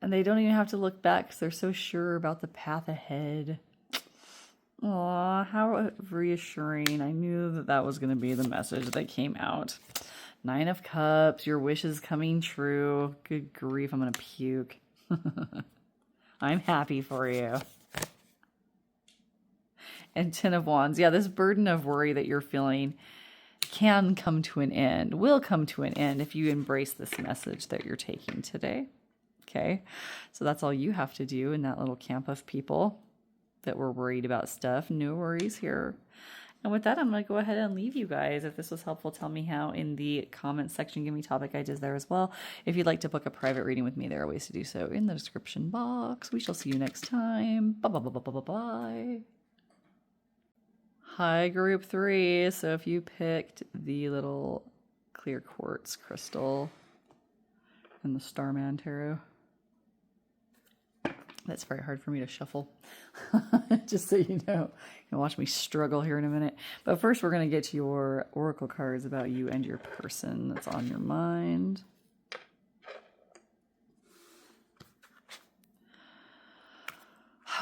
And they don't even have to look back because they're so sure about the path ahead. Aw, how reassuring. I knew that was going to be the message that came out. 9 of Cups. Your wish is coming true. Good grief, I'm going to puke. I'm happy for you. And 10 of Wands. Yeah, this burden of worry that you're feeling can come to an end, will come to an end if you embrace this message that you're taking today. Okay, so that's all you have to do in that little camp of people that were worried about stuff. No worries here. And with that, I'm going to go ahead and leave you guys. If this was helpful, tell me how in the comments section. Give me topic ideas there as well. If you'd like to book a private reading with me, there are ways to do so in the description box. We shall see you next time. Bye. Hi, group 3. So if you picked the little clear quartz crystal and the Starman Tarot, that's very hard for me to shuffle. Just so you know. You can watch me struggle here in a minute. But first, we're going to get to your oracle cards about you and your person that's on your mind.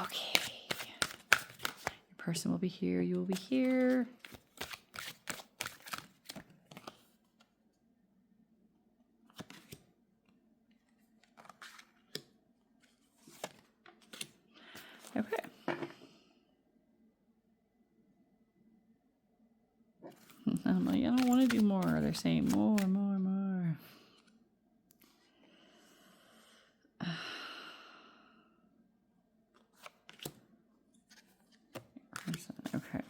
Okay. Your person will be here. You will be here. Okay. I'm like, I don't want to do more. They're saying more, more, more. Okay.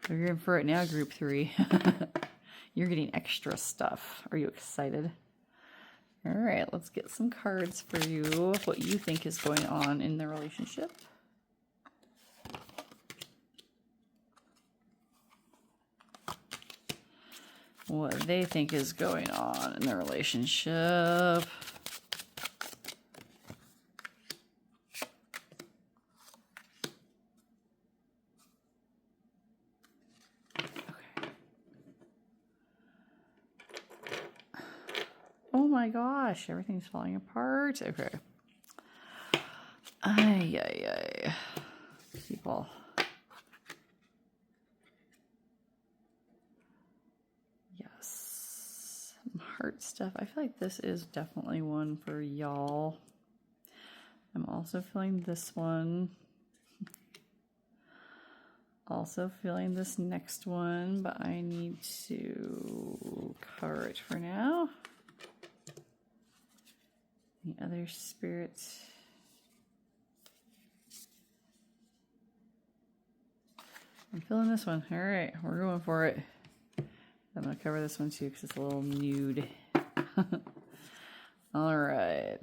So you're in for it now, group 3. You're getting extra stuff. Are you excited? All right, let's get some cards for you. What you think is going on in the relationship. What they think is going on in the relationship. Oh my gosh, everything's falling apart. Okay. Ay, ay, ay. People. Yes. Some heart stuff. I feel like this is definitely one for y'all. I'm also feeling this one. Also feeling this next one, but I need to cover it for now. The other spirit. I'm feeling this one. All right, we're going for it. I'm going to cover this one too because it's a little nude. All right.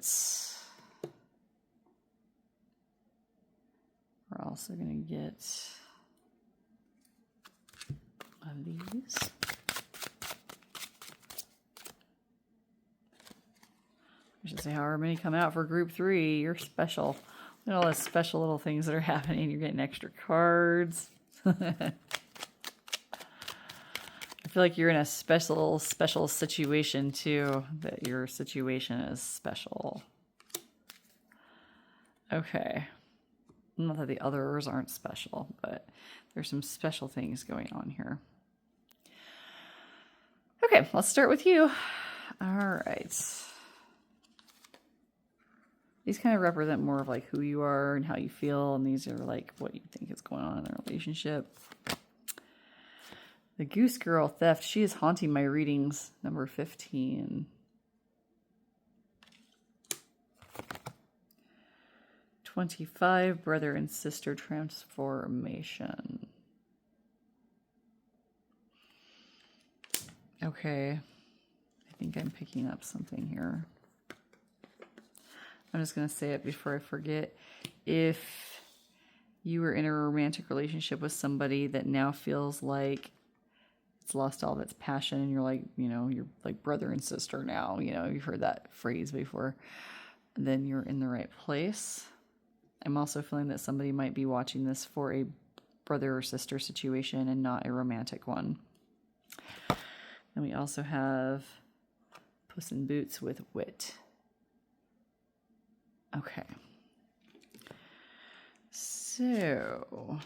We're also going to get one of these. I should say however many come out for group 3. You're special. Look at all those special little things that are happening. You're getting extra cards. I feel like you're in a special situation too, that your situation is special. Okay. Not that the others aren't special, but there's some special things going on here. Okay, let's start with you. All right. These kind of represent more of like who you are and how you feel, and these are like what you think is going on in the relationship. The Goose Girl Theft, she is haunting my readings, number 15. 25, Brother and Sister Transformation. Okay, I think I'm picking up something here. I'm just going to say it before I forget. If you were in a romantic relationship with somebody that now feels like it's lost all of its passion and you're like, you know, you're like brother and sister now, you know, you've heard that phrase before, then you're in the right place. I'm also feeling that somebody might be watching this for a brother or sister situation and not a romantic one. And we also have Puss in Boots with Wit. Okay. So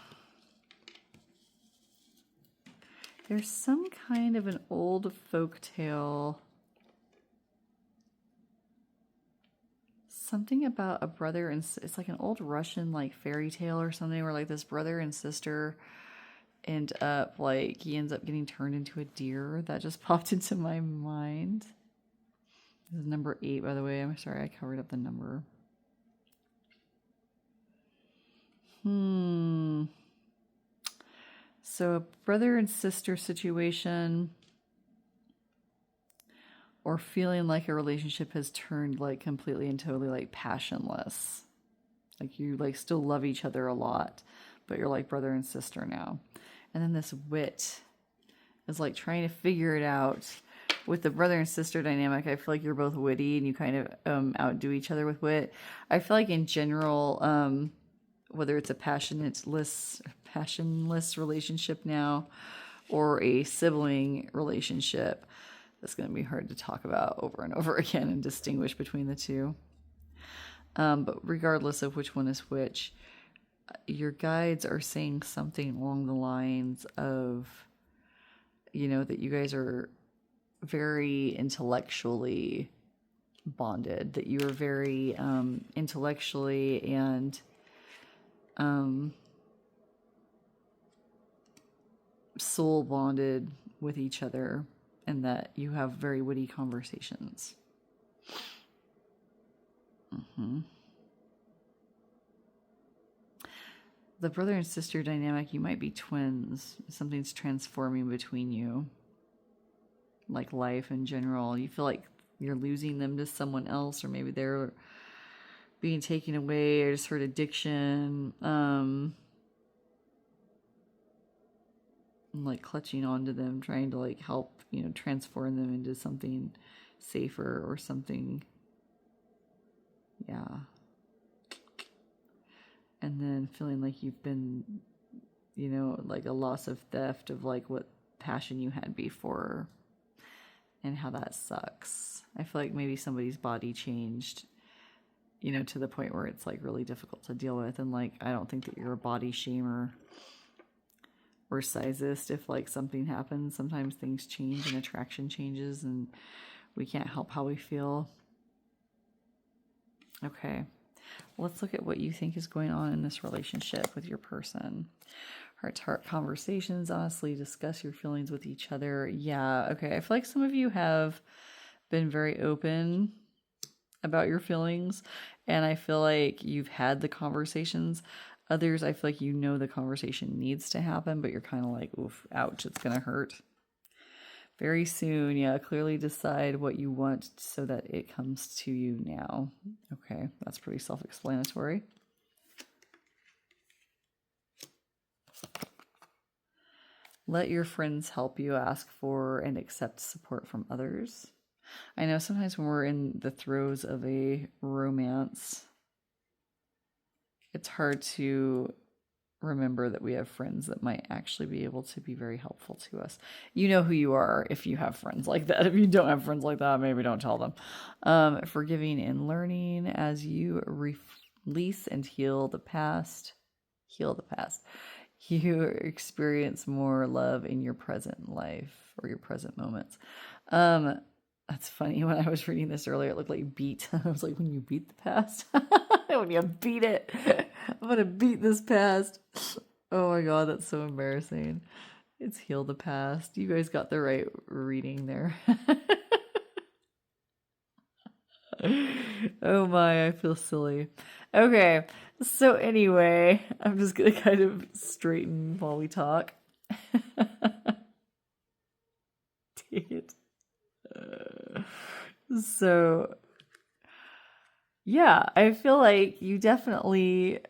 there's some kind of an old folk tale. Something about a brother and it's like an old Russian like fairy tale or something where like this brother and sister end up like he ends up getting turned into a deer. That just popped into my mind. This is number 8, by the way. I'm sorry I covered up the number. So a brother and sister situation, or feeling like a relationship has turned like completely and totally like passionless. Like you like still love each other a lot, but you're like brother and sister now. And then this Wit is like trying to figure it out. With the brother and sister dynamic, I feel like you're both witty and you kind of outdo each other with wit. I feel like in general, whether it's a passionless relationship now or a sibling relationship, that's going to be hard to talk about over and over again and distinguish between the two. But regardless of which one is which, your guides are saying something along the lines of, you know, that you guys are very intellectually bonded, that you are very intellectually and soul bonded with each other, and that you have very witty conversations. The brother and sister dynamic, you might be twins. Something's transforming between you. Like life in general. You feel like you're losing them to someone else, or maybe they're being taken away, or just sort of addiction. Like clutching onto them, trying to like help, transform them into something safer or something. Yeah. And then feeling like you've been, like a loss of theft of like what passion you had before, and how that sucks. I feel like maybe somebody's body changed, to the point where it's like really difficult to deal with. And like, I don't think that you're a body shamer or sizist. If like something happens, sometimes things change and attraction changes, and we can't help how we feel. Okay. Let's look at what you think is going on in this relationship with your person. Heart-to-heart conversations, honestly discuss your feelings with each other. Yeah, okay. I feel like some of you have been very open about your feelings, and I feel like you've had the conversations. Others, I feel like the conversation needs to happen, but you're kind of like, oof, ouch, it's going to hurt. Very soon, yeah, clearly decide what you want so that it comes to you now. Okay, that's pretty self-explanatory. Let your friends help you. Ask for and accept support from others. I know sometimes when we're in the throes of a romance, it's hard to remember that we have friends that might actually be able to be very helpful to us. You know who you are if you have friends like that. If you don't have friends like that, maybe don't tell them. Forgiving and learning as you release and heal the past. You experience more love in your present life or your present moments. That's funny. When I was reading this earlier, it looked like beat. I was like, when you beat the past? When you beat it. I'm going to beat this past. Oh my God, that's so embarrassing. It's heal the past. You guys got the right reading there. Oh my, I feel silly. Okay, so anyway, I'm just going to kind of straighten while we talk. Dang it. So, yeah, I feel like you definitely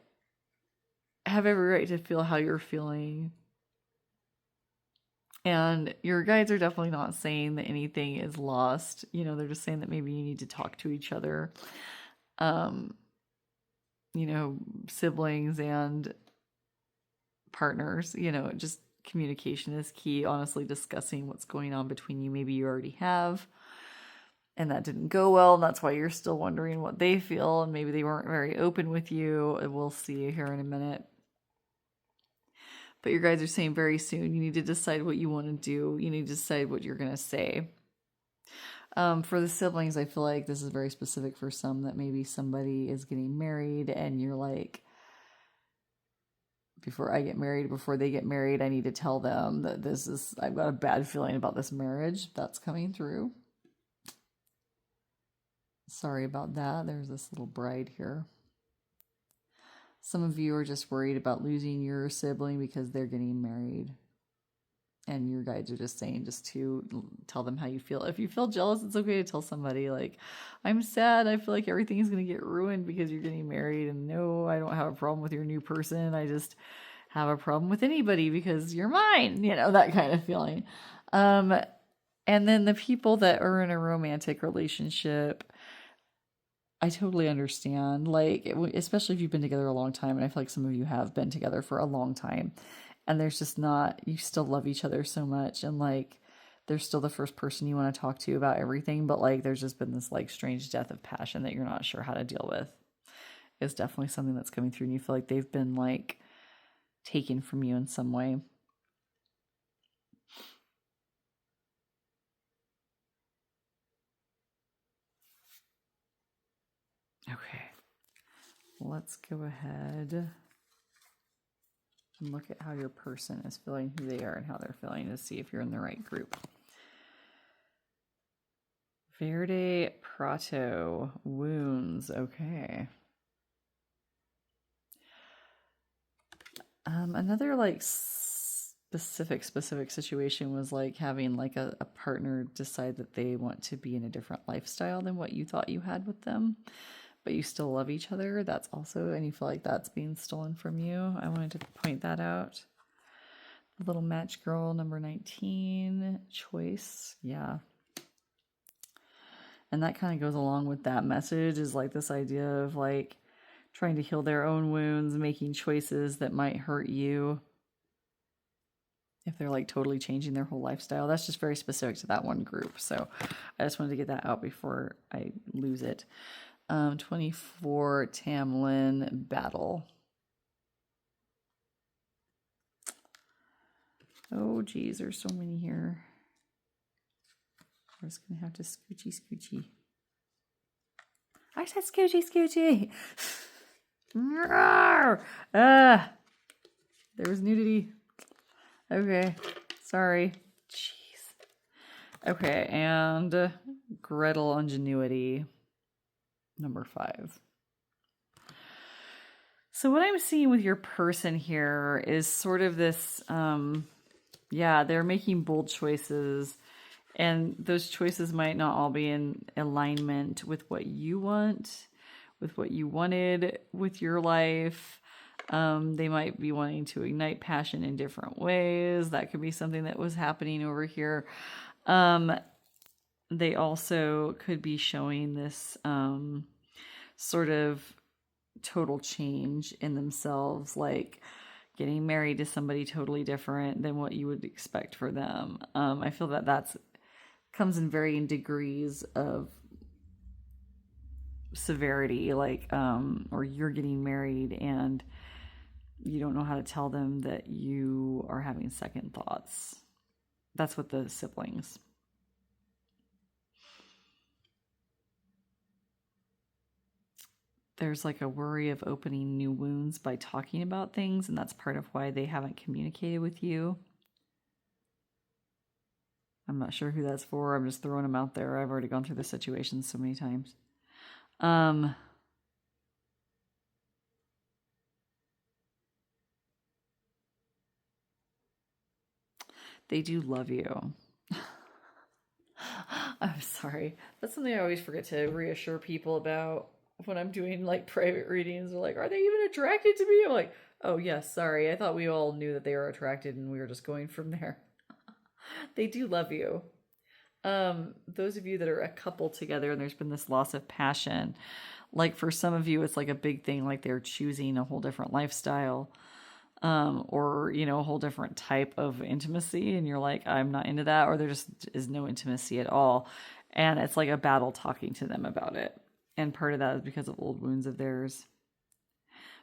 have every right to feel how you're feeling. And your guides are definitely not saying that anything is lost. They're just saying that maybe you need to talk to each other. Siblings and partners, just communication is key. Honestly, discussing what's going on between you. Maybe you already have, and that didn't go well, and that's why you're still wondering what they feel, and maybe they weren't very open with you. We'll see here in a minute. But your guides are saying very soon you need to decide what you want to do. You need to decide what you're going to say. For the siblings, I feel like this is very specific for some, that maybe somebody is getting married and you're like, before they get married, I need to tell them that I've got a bad feeling about this marriage. That's coming through. Sorry about that. There's this little bride here. Some of you are just worried about losing your sibling because they're getting married. And your guides are just saying just to tell them how you feel. If you feel jealous, it's okay to tell somebody, like, I'm sad. I feel like everything is going to get ruined because you're getting married. And no, I don't have a problem with your new person. I just have a problem with anybody because you're mine. That kind of feeling. And then the people that are in a romantic relationship, I totally understand. Like, especially if you've been together a long time. And I feel like some of you have been together for a long time. And there's just you still love each other so much. And like, they're still the first person you want to talk to about everything. But like, there's just been this like strange death of passion that you're not sure how to deal with. It's definitely something that's coming through. And you feel like they've been like taken from you in some way. Okay. Let's go ahead and look at how your person is feeling, who they are, and how they're feeling to see if you're in the right group. Verde Prato, wounds. Okay. Another like specific situation was like having like a partner decide that they want to be in a different lifestyle than what you thought you had with them, but you still love each other. That's also, and you feel like that's being stolen from you. I wanted to point that out. The little match girl, number 19, choice. Yeah. And that kind of goes along with that message, is like this idea of like trying to heal their own wounds, making choices that might hurt you. If they're like totally changing their whole lifestyle, that's just very specific to that one group. So I just wanted to get that out before I lose it. 24, Tamlin, battle. Oh, geez, there's so many here. We're just going to have to scoochie. I said scoochie. There was nudity. Okay, sorry. Jeez. Okay, and Gretel, ingenuity, number 5. So what I'm seeing with your person here is sort of this, they're making bold choices, and those choices might not all be in alignment with what you want, with what you wanted with your life. They might be wanting to ignite passion in different ways. That could be something that was happening over here. They also could be showing this sort of total change in themselves, like getting married to somebody totally different than what you would expect for them. I feel that that's comes in varying degrees of severity, like or you're getting married and you don't know how to tell them that you are having second thoughts. That's what the siblings. There's like a worry of opening new wounds by talking about things, and that's part of why they haven't communicated with you. I'm not sure who that's for. I'm just throwing them out there. I've already gone through this situation so many times. They do love you. I'm sorry. That's something I always forget to reassure people about when I'm doing like private readings. They're like, are they even attracted to me? I'm like, oh yes, sorry. I thought we all knew that they were attracted and we were just going from there. They do love you. Those of you that are a couple together and there's been this loss of passion, like for some of you, it's like a big thing, like they're choosing a whole different lifestyle, or, you know, a whole different type of intimacy. And you're like, I'm not into that. Or there just is no intimacy at all. And it's like a battle talking to them about it. And part of that is because of old wounds of theirs.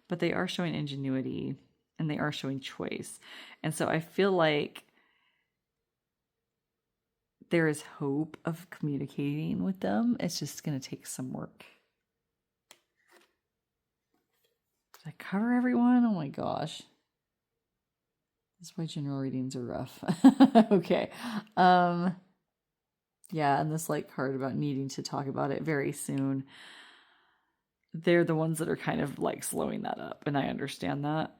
But they are showing ingenuity and they are showing choice. And so I feel like there is hope of communicating with them. It's just going to take some work. Did I cover everyone? Oh my gosh. That's why general readings are rough. Okay. Yeah, and this like card about needing to talk about it very soon. They're the ones that are kind of like slowing that up, and I understand that.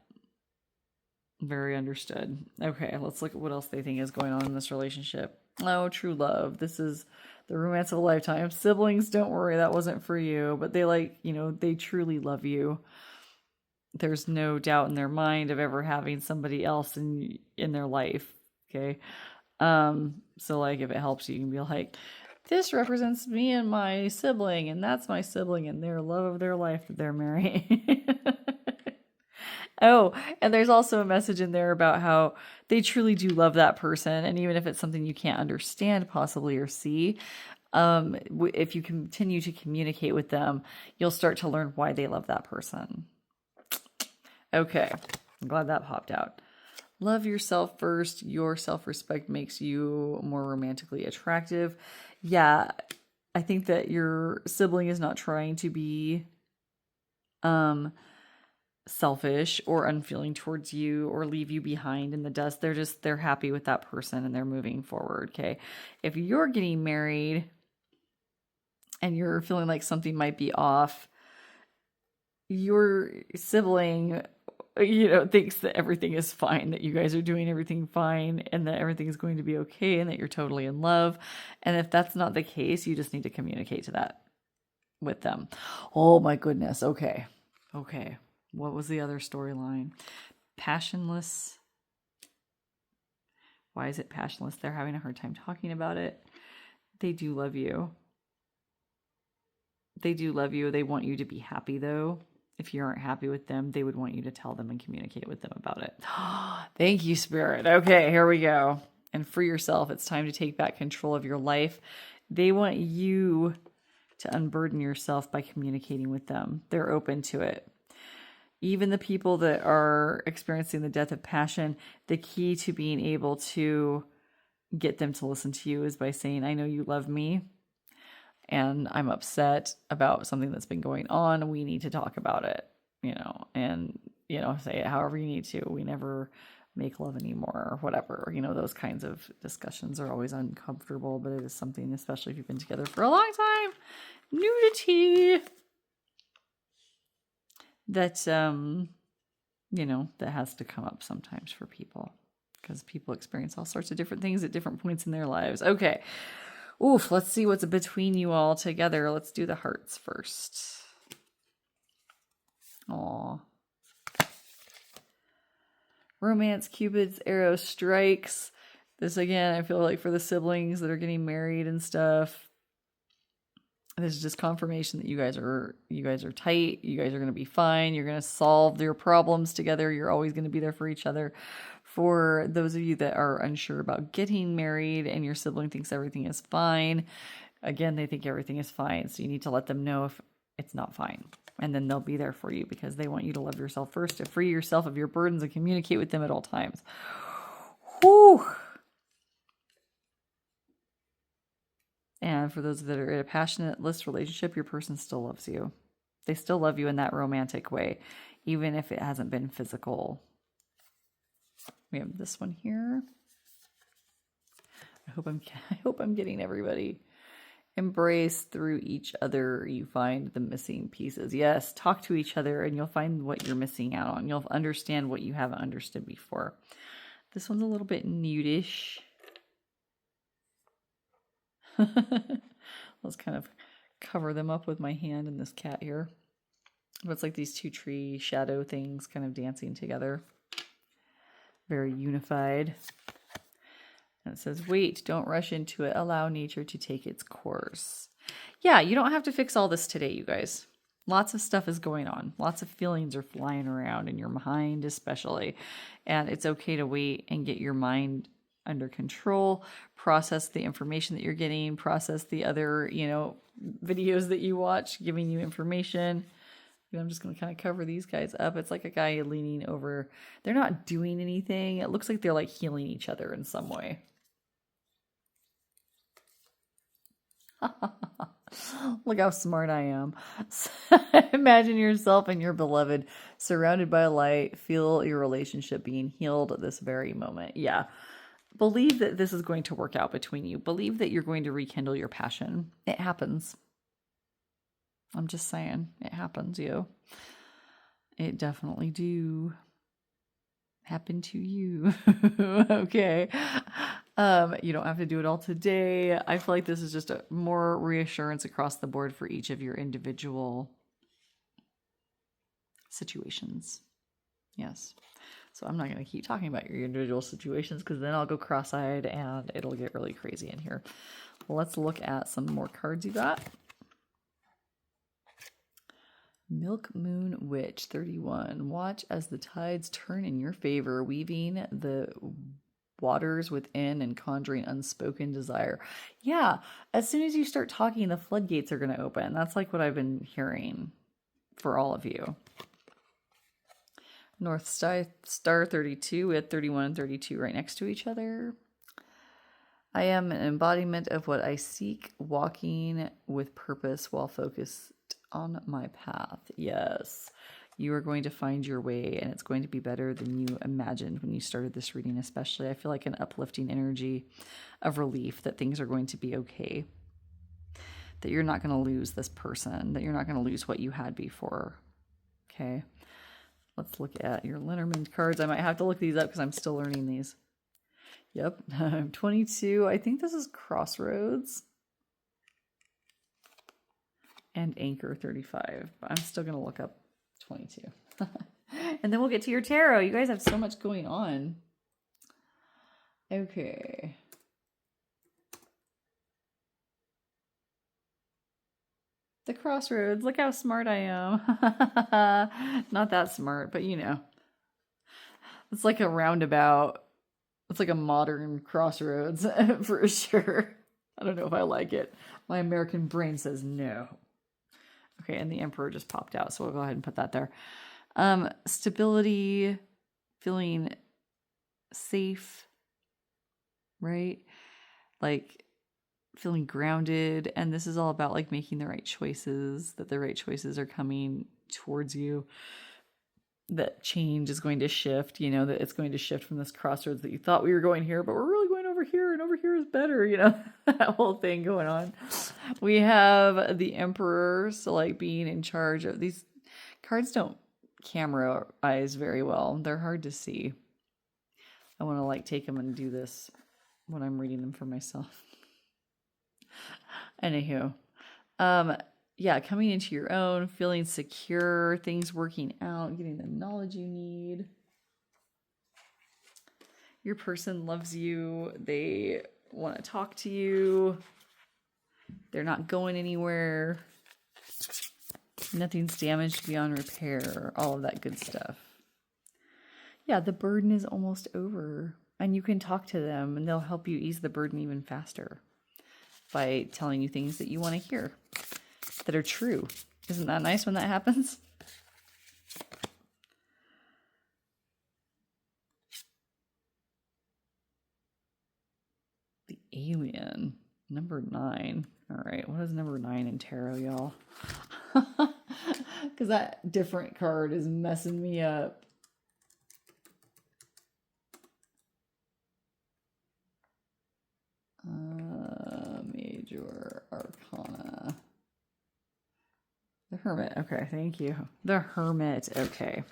Very understood. Okay, let's look at what else they think is going on in this relationship. Oh, true love. This is the romance of a lifetime. Siblings, don't worry, that wasn't for you. But they like, you know, they truly love you. There's no doubt in their mind of ever having somebody else in their life. Okay. So like if it helps you can be like, this represents me and my sibling, and that's my sibling and their love of their life that they're marrying. Oh, and there's also a message in there about how they truly do love that person. And even if it's something you can't understand possibly or see, if you continue to communicate with them, you'll start to learn why they love that person. Okay, I'm glad that popped out. Love yourself first. Your self-respect makes you more romantically attractive. Yeah, I think that your sibling is not trying to be selfish or unfeeling towards you or leave you behind in the dust. They're happy with that person and they're moving forward. Okay. If you're getting married and you're feeling like something might be off, your sibling, thinks that everything is fine, that you guys are doing everything fine and that everything is going to be okay and that you're totally in love. And if that's not the case, you just need to communicate to that with them. Oh my goodness. Okay. What was the other storyline? Passionless. Why is it passionless? They're having a hard time talking about it. They do love you. They want you to be happy though. If you aren't happy with them, they would want you to tell them and communicate with them about it. Thank you, Spirit. Okay, here we go. And for yourself, it's time to take back control of your life. They want you to unburden yourself by communicating with them. They're open to it. Even the people that are experiencing the death of passion, the key to being able to get them to listen to you is by saying, I know you love me and I'm upset about something that's been going on. We need to talk about it, and, say it however you need to. We never make love anymore or whatever. Those kinds of discussions are always uncomfortable, but it is something, especially if you've been together for a long time. Nudity. That, that has to come up sometimes for people because people experience all sorts of different things at different points in their lives. Okay. Oof, let's see what's between you all together. Let's do the hearts first. Aw. Romance, Cupid's arrow strikes. This again, I feel like for the siblings that are getting married and stuff. This is just confirmation that you guys are tight. You guys are going to be fine. You're going to solve your problems together. You're always going to be there for each other. For those of you that are unsure about getting married and your sibling thinks everything is fine, again, they think everything is fine. So you need to let them know if it's not fine. And then they'll be there for you because they want you to love yourself first, to free yourself of your burdens and communicate with them at all times. Whew. And for those that are in a passionate-less relationship, your person still loves you. They still love you in that romantic way, even if it hasn't been physical. We have this one here. I hope I'm getting everybody. Embrace through each other. You find the missing pieces. Yes, talk to each other and you'll find what you're missing out on. You'll understand what you haven't understood before. This one's a little bit nudish. Let's kind of cover them up with my hand and this cat here. But it's like these two tree shadow things kind of dancing together. Very unified. And it says, wait, don't rush into it. Allow nature to take its course. Yeah, you don't have to fix all this today, you guys. Lots of stuff is going on. Lots of feelings are flying around in your mind especially. And it's okay to wait and get your mind under control, process the information that you're getting, process the other, videos that you watch giving you information. I'm just going to kind of cover these guys up. It's like a guy leaning over. They're not doing anything. It looks like they're like healing each other in some way. Look how smart I am. Imagine yourself and your beloved surrounded by light. Feel your relationship being healed at this very moment. Yeah. Believe that this is going to work out between you. Believe that you're going to rekindle your passion. It happens. I'm just saying, it happens, yo. It definitely do happen to you. Okay. You don't have to do it all today. I feel like this is just a more reassurance across the board for each of your individual situations. Yes. So I'm not going to keep talking about your individual situations because then I'll go cross-eyed and it'll get really crazy in here. Well, let's look at some more cards you got. Milk Moon Witch 31. Watch as the tides turn in your favor, weaving the waters within and conjuring unspoken desire. Yeah, as soon as you start talking, the floodgates are going to open. That's like what I've been hearing for all of you. North Star 32. We had 31 and 32 right next to each other. I am an embodiment of what I seek, walking with purpose while focused on my path. Yes, you are going to find your way, and it's going to be better than you imagined when you started this reading, especially. I feel like an uplifting energy of relief that things are going to be okay, that you're not going to lose this person, that you're not going to lose what you had before. Okay, let's look at your Lenormand cards. I might have to look these up because I'm still learning these. Yep, I'm 22. I think this is Crossroads. And Anchor 35. But I'm still going to look up 22. And then we'll get to your tarot. You guys have so much going on. Okay. The Crossroads. Look how smart I am. Not that smart, but you know. It's like a roundabout. It's like a modern crossroads for sure. I don't know if I like it. My American brain says no. Okay, and the Emperor just popped out, so we'll go ahead and put that there. Stability, feeling safe, right? Like feeling grounded. And this is all about like making the right choices, that the right choices are coming towards you. That change is going to shift, you know, that it's going to shift from this crossroads that you thought we were going here, but we're really going over here, and over here is better, you know, that whole thing going on. We have the Emperor, so like being in charge of these cards don't camera eyes very well. They're hard to see. I want to like take them and do this when I'm reading them for myself. Anywho, yeah, coming into your own, feeling secure, things working out, getting the knowledge you need. Your person loves you. They want to talk to you. They're not going anywhere. Nothing's damaged beyond repair. All of that good stuff. Yeah, the burden is almost over. And you can talk to them and they'll help you ease the burden even faster by telling you things that you want to hear, that are true. Isn't that nice when that happens? The Alien, number 9. All right, what is number 9 in tarot, y'all? Because that different card is messing me up. Major Arcana. The Hermit. Okay, thank you. The Hermit. Okay.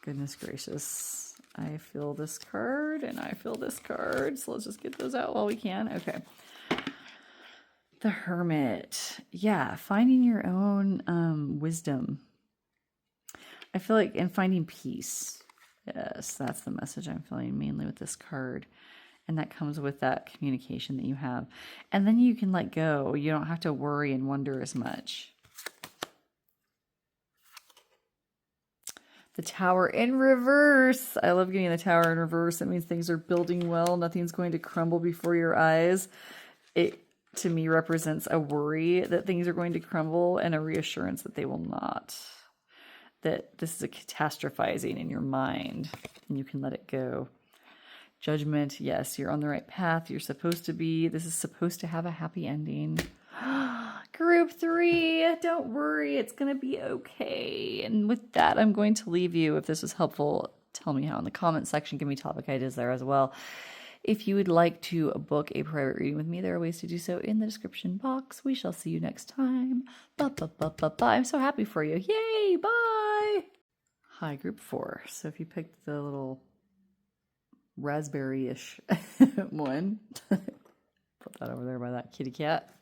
Goodness gracious. I feel this card and I feel this card. So let's just get those out while we can. Okay. The Hermit. Yeah, finding your own wisdom. I feel like, and finding peace. Yes, that's the message I'm feeling mainly with this card. And that comes with that communication that you have. And then you can let go. You don't have to worry and wonder as much. The Tower in reverse. I love getting the Tower in reverse. That means things are building well. Nothing's going to crumble before your eyes. It, to me, represents a worry that things are going to crumble and a reassurance that they will not. That this is a catastrophizing in your mind and you can let it go. Judgment, yes, you're on the right path. You're supposed to be. This is supposed to have a happy ending. Group 3, don't worry, it's going to be okay. And with that, I'm going to leave you. If this was helpful, tell me how in the comment section. Give me topic ideas there as well. If you would like to book a private reading with me, there are ways to do so in the description box. We shall see you next time. Bye. I'm so happy for you. Yay, bye. Hi, group 4. So if you picked the little raspberry-ish one, put that over there by that kitty cat.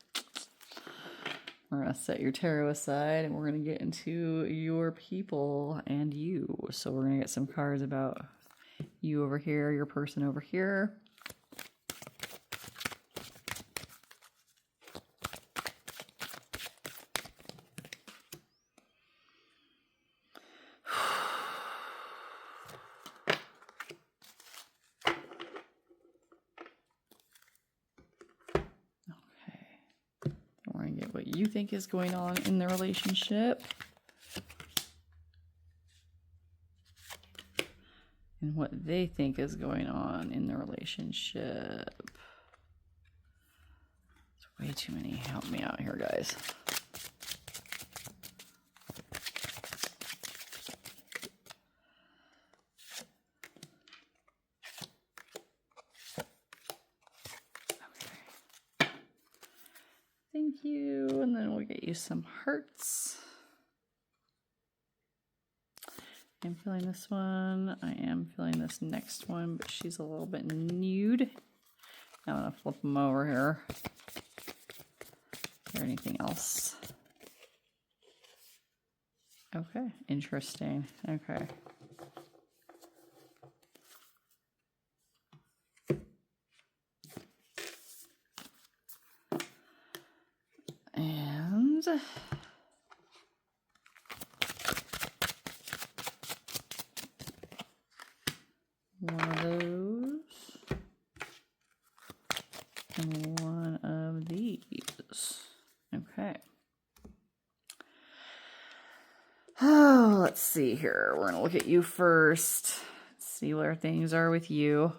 We're going to set your tarot aside and we're going to get into your people and you. So we're going to get some cards about you over here, your person over here. What you think is going on in the relationship and what they think is going on in the relationship. It's way too many. Help me out here, guys. Thank you. And then we'll get you some hearts. I'm feeling this one. I am feeling this next one, but she's a little bit nude. I'm going to flip them over here. Is there anything else? Okay, interesting. Okay. And one of those. And one of these. Okay. Oh, let's see here. We're going to look at you first. See where things are with you.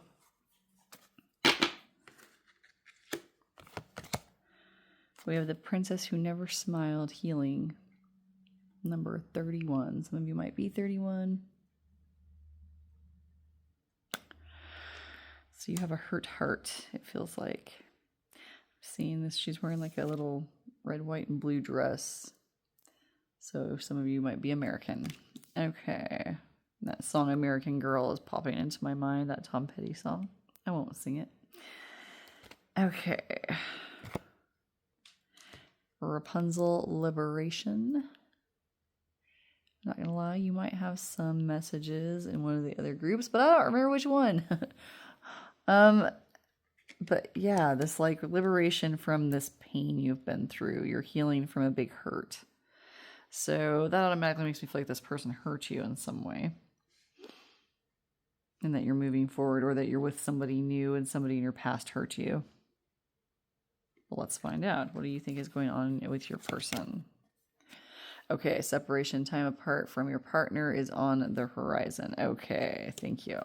We have the Princess Who Never Smiled, healing. Number 31. Some of you might be 31. So you have a hurt heart, it feels like. I'm seeing this. She's wearing like a little red, white, and blue dress. So some of you might be American. Okay. That song American Girl is popping into my mind, that Tom Petty song. I won't sing it. Okay. Rapunzel Liberation. I'm not gonna lie, you might have some messages in one of the other groups, but I don't remember which one. But yeah, this like liberation from this pain you've been through. You're healing from a big hurt. So that automatically makes me feel like this person hurt you in some way. And that you're moving forward, or that you're with somebody new and somebody in your past hurt you. Well, let's find out. What do you think is going on with your person? Okay, separation, time apart from your partner is on the horizon. Okay, thank you.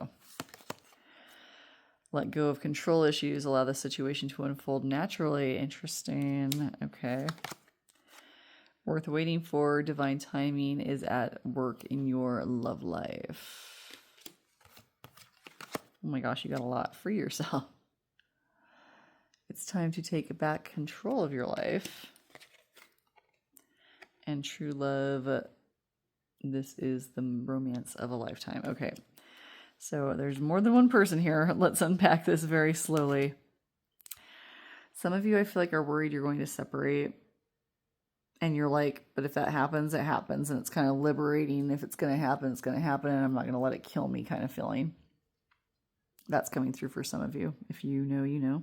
Let go of control issues. Allow the situation to unfold naturally. Interesting. Okay. Worth waiting for. Divine timing is at work in your love life. Oh my gosh, you got a lot. Free yourself. It's time to take back control of your life. And true love. This is the romance of a lifetime. Okay. So there's more than one person here. Let's unpack this very slowly. Some of you, I feel like, are worried you're going to separate. And you're like, but if that happens, it happens. And it's kind of liberating. If it's going to happen, it's going to happen. And I'm not going to let it kill me kind of feeling. That's coming through for some of you. If you know, you know.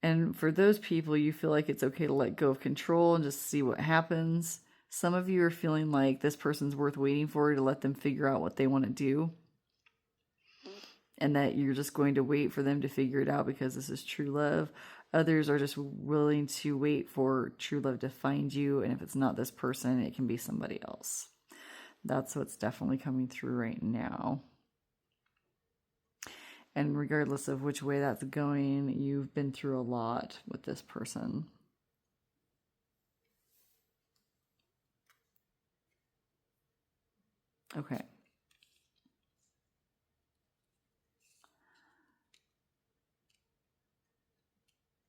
And for those people, you feel like it's okay to let go of control and just see what happens. Some of you are feeling like this person's worth waiting for, to let them figure out what they want to do. And that you're just going to wait for them to figure it out because this is true love. Others are just willing to wait for true love to find you. And if it's not this person, it can be somebody else. That's what's definitely coming through right now. And regardless of which way that's going, you've been through a lot with this person. Okay.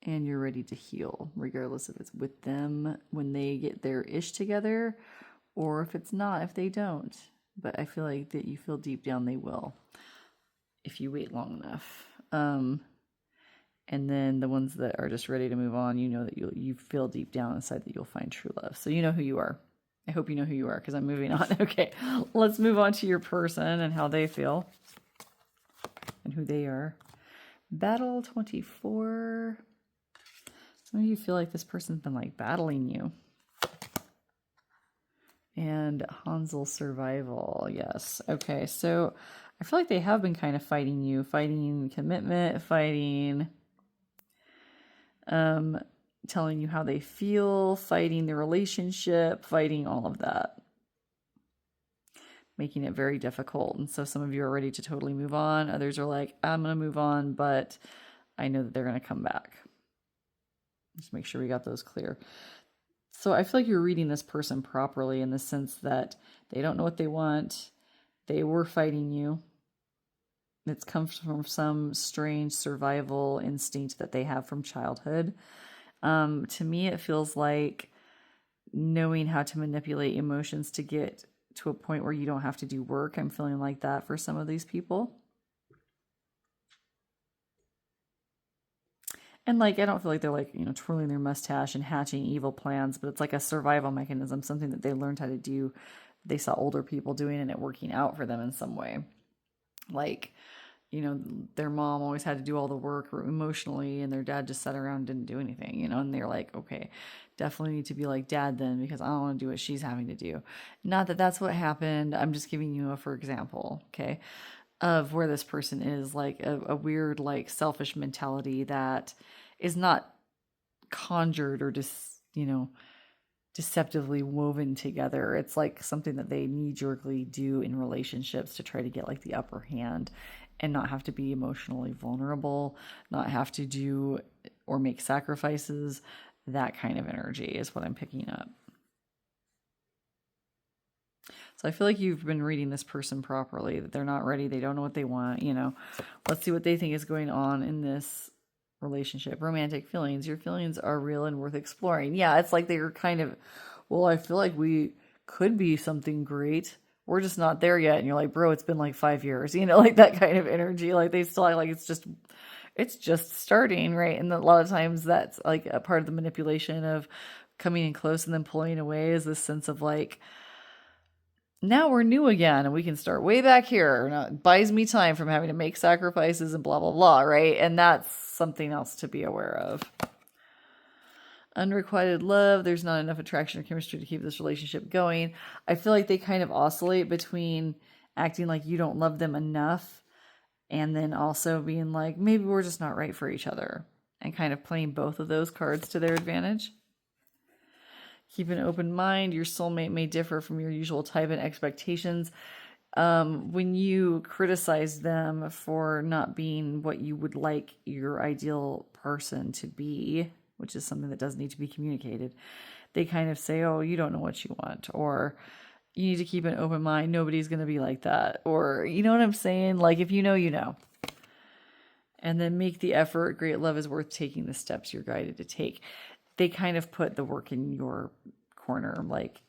And you're ready to heal, regardless if it's with them when they get their ish together, or if it's not, if they don't. But I feel like that you feel deep down they will, if you wait long enough. And then the ones that are just ready to move on, you know that you feel deep down inside that you'll find true love. So you know who you are. I hope you know who you are, because I'm moving on. Okay, let's move on to your person and how they feel and who they are. Battle 24. Some of you feel like this person's been like battling you. And Hansel survival. Yes. Okay, so I feel like they have been kind of fighting you, fighting commitment, fighting telling you how they feel, fighting the relationship, fighting all of that. Making it very difficult. And so some of you are ready to totally move on. Others are like, I'm going to move on, but I know that they're going to come back. Just make sure we got those clear. So I feel like you're reading this person properly in the sense that they don't know what they want. They were fighting you. It comes from some strange survival instinct that they have from childhood. To me, it feels like knowing how to manipulate emotions to get to a point where you don't have to do work. I'm feeling like that for some of these people. And like, I don't feel like they're like, twirling their mustache and hatching evil plans, but it's like a survival mechanism, something that they learned how to do. They saw older people doing and it working out for them in some way. Like, their mom always had to do all the work emotionally and their dad just sat around and didn't do anything, and they're like, okay, definitely need to be like dad then because I don't want to do what she's having to do. Not that that's what happened. I'm just giving you a for example, okay, of where this person is like a weird, like selfish mentality that is not conjured or just, deceptively woven together. It's like something that they knee-jerkly do in relationships to try to get like the upper hand and not have to be emotionally vulnerable, not have to do or make sacrifices. That kind of energy is what I'm picking up. So I feel like you've been reading this person properly, that they're not ready, they don't know what they want, Let's see what they think is going on in this relationship. Romantic feelings. Your feelings are real and worth exploring. Yeah, it's like they're kind of, well, I feel like we could be something great. We're just not there yet. And you're like, bro, it's been like 5 years, like that kind of energy. Like they still like it's just starting, right? And a lot of times that's like a part of the manipulation of coming in close and then pulling away is this sense of like, now we're new again and we can start way back here. And it buys me time from having to make sacrifices and blah, blah, blah, right? And that's something else to be aware of. Unrequited love. There's not enough attraction or chemistry to keep this relationship going. I feel like they kind of oscillate between acting like you don't love them enough and then also being like, maybe we're just not right for each other, and kind of playing both of those cards to their advantage. Keep an open mind. Your soulmate may differ from your usual type and expectations. When you criticize them for not being what you would like your ideal person to be, which is something that does need to be communicated, they kind of say, oh, you don't know what you want, or you need to keep an open mind. Nobody's going to be like that. Or, you know what I'm saying? Like, if you know, you know. And then make the effort. Great love is worth taking the steps you're guided to take. They kind of put the work in your corner. Like,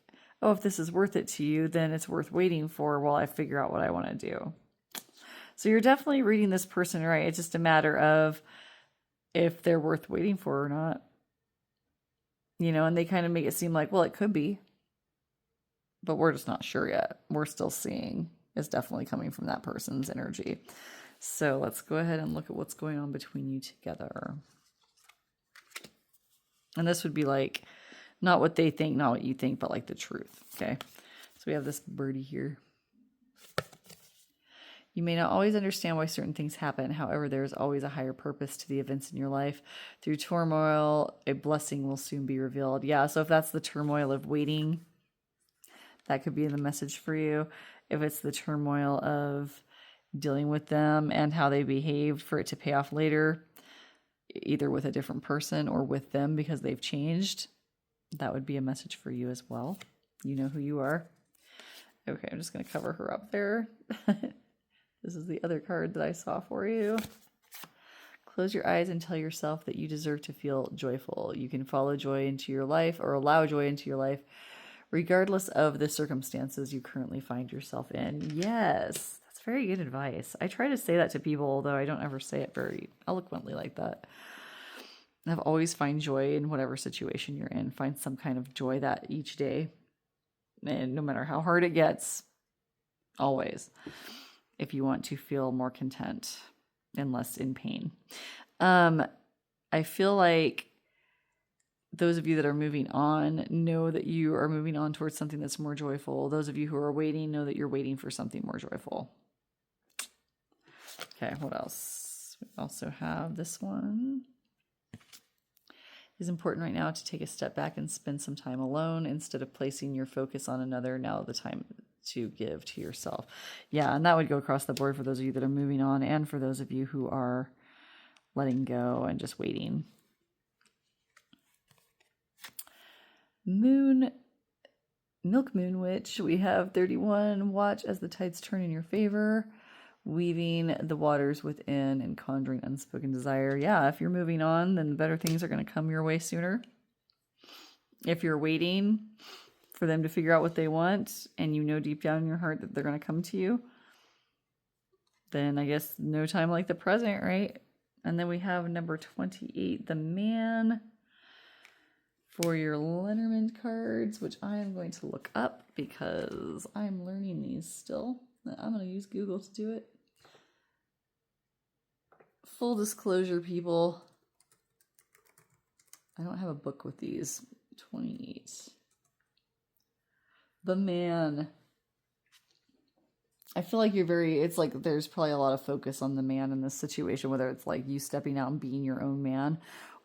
oh, if this is worth it to you, then it's worth waiting for while I figure out what I want to do. So you're definitely reading this person right. It's just a matter of if they're worth waiting for or not. And they kind of make it seem like, well, it could be. But we're just not sure yet. We're still seeing. It's definitely coming from that person's energy. So let's go ahead and look at what's going on between you together. And this would be like, not what they think, not what you think, but like the truth. Okay. So we have this birdie here. You may not always understand why certain things happen. However, there is always a higher purpose to the events in your life. Through turmoil, a blessing will soon be revealed. Yeah. So if that's the turmoil of waiting, that could be the message for you. If it's the turmoil of dealing with them and how they behaved for it to pay off later, either with a different person or with them because they've changed, that would be a message for you as well. You know who you are. Okay, I'm just going to cover her up there. This is the other card that I saw for you. Close your eyes and tell yourself that you deserve to feel joyful. You can follow joy into your life or allow joy into your life, regardless of the circumstances you currently find yourself in. Yes, that's very good advice. I try to say that to people, although I don't ever say it very eloquently like that. I've always find joy in whatever situation you're in. Find some kind of joy that each day. And no matter how hard it gets, always, if you want to feel more content and less in pain. I feel like those of you that are moving on know that you are moving on towards something that's more joyful. Those of you who are waiting know that you're waiting for something more joyful. Okay, what else? We also have this one. It's important right now to take a step back and spend some time alone instead of placing your focus on another. Now the time to give to yourself. Yeah, and that would go across the board for those of you that are moving on and for those of you who are letting go and just waiting. Milk Moon Witch, we have 31. Watch as the tides turn in your favor. weaving the waters within and conjuring unspoken desire. Yeah, if you're moving on, then better things are going to come your way sooner. If you're waiting for them to figure out what they want and you know deep down in your heart that they're going to come to you, then I guess no time like the present, right? And then we have number 28, the man, for your Lenormand cards, which I am going to look up because I'm learning these still. I'm going to use Google to do it. Full disclosure, people, I don't have a book with these. 28. The man. I feel like it's like there's probably a lot of focus on the man in this situation, whether it's like you stepping out and being your own man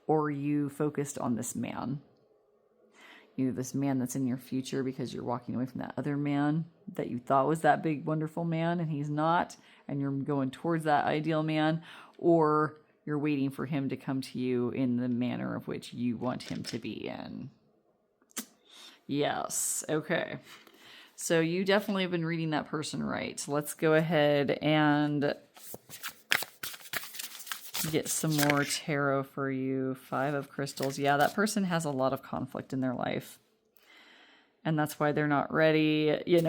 or you focused on this man. This man that's in your future because you're walking away from that other man that you thought was that big, wonderful man, and he's not, and you're going towards that ideal man, or you're waiting for him to come to you in the manner of which you want him to be in. Yes. Okay. So you definitely have been reading that person right. Let's go ahead and get some more tarot for you. 5 of Crystals. Yeah, that person has a lot of conflict in their life. And that's why they're not ready, and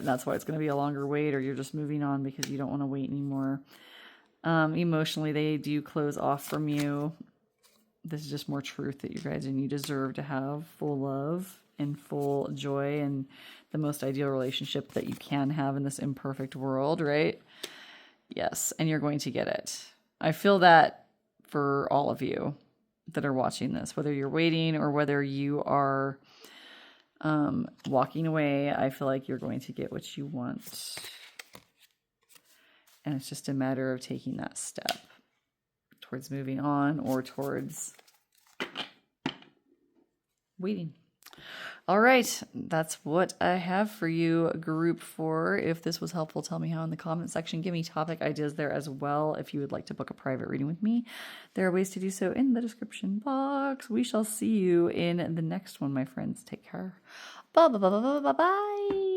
that's why it's going to be a longer wait, or you're just moving on because you don't want to wait anymore. Emotionally, they do close off from you. This is just more truth that you guys and you deserve to have full love and full joy and the most ideal relationship that you can have in this imperfect world, right? Yes, and you're going to get it. I feel that for all of you that are watching this, whether you're waiting or whether you are walking away, I feel like you're going to get what you want. And it's just a matter of taking that step towards moving on or towards waiting. All right, that's what I have for you, group 4. If this was helpful, tell me how in the comment section. Give me topic ideas there as well. If you would like to book a private reading with me, there are ways to do so in the description box. We shall see you in the next one, my friends. Take care. Bye.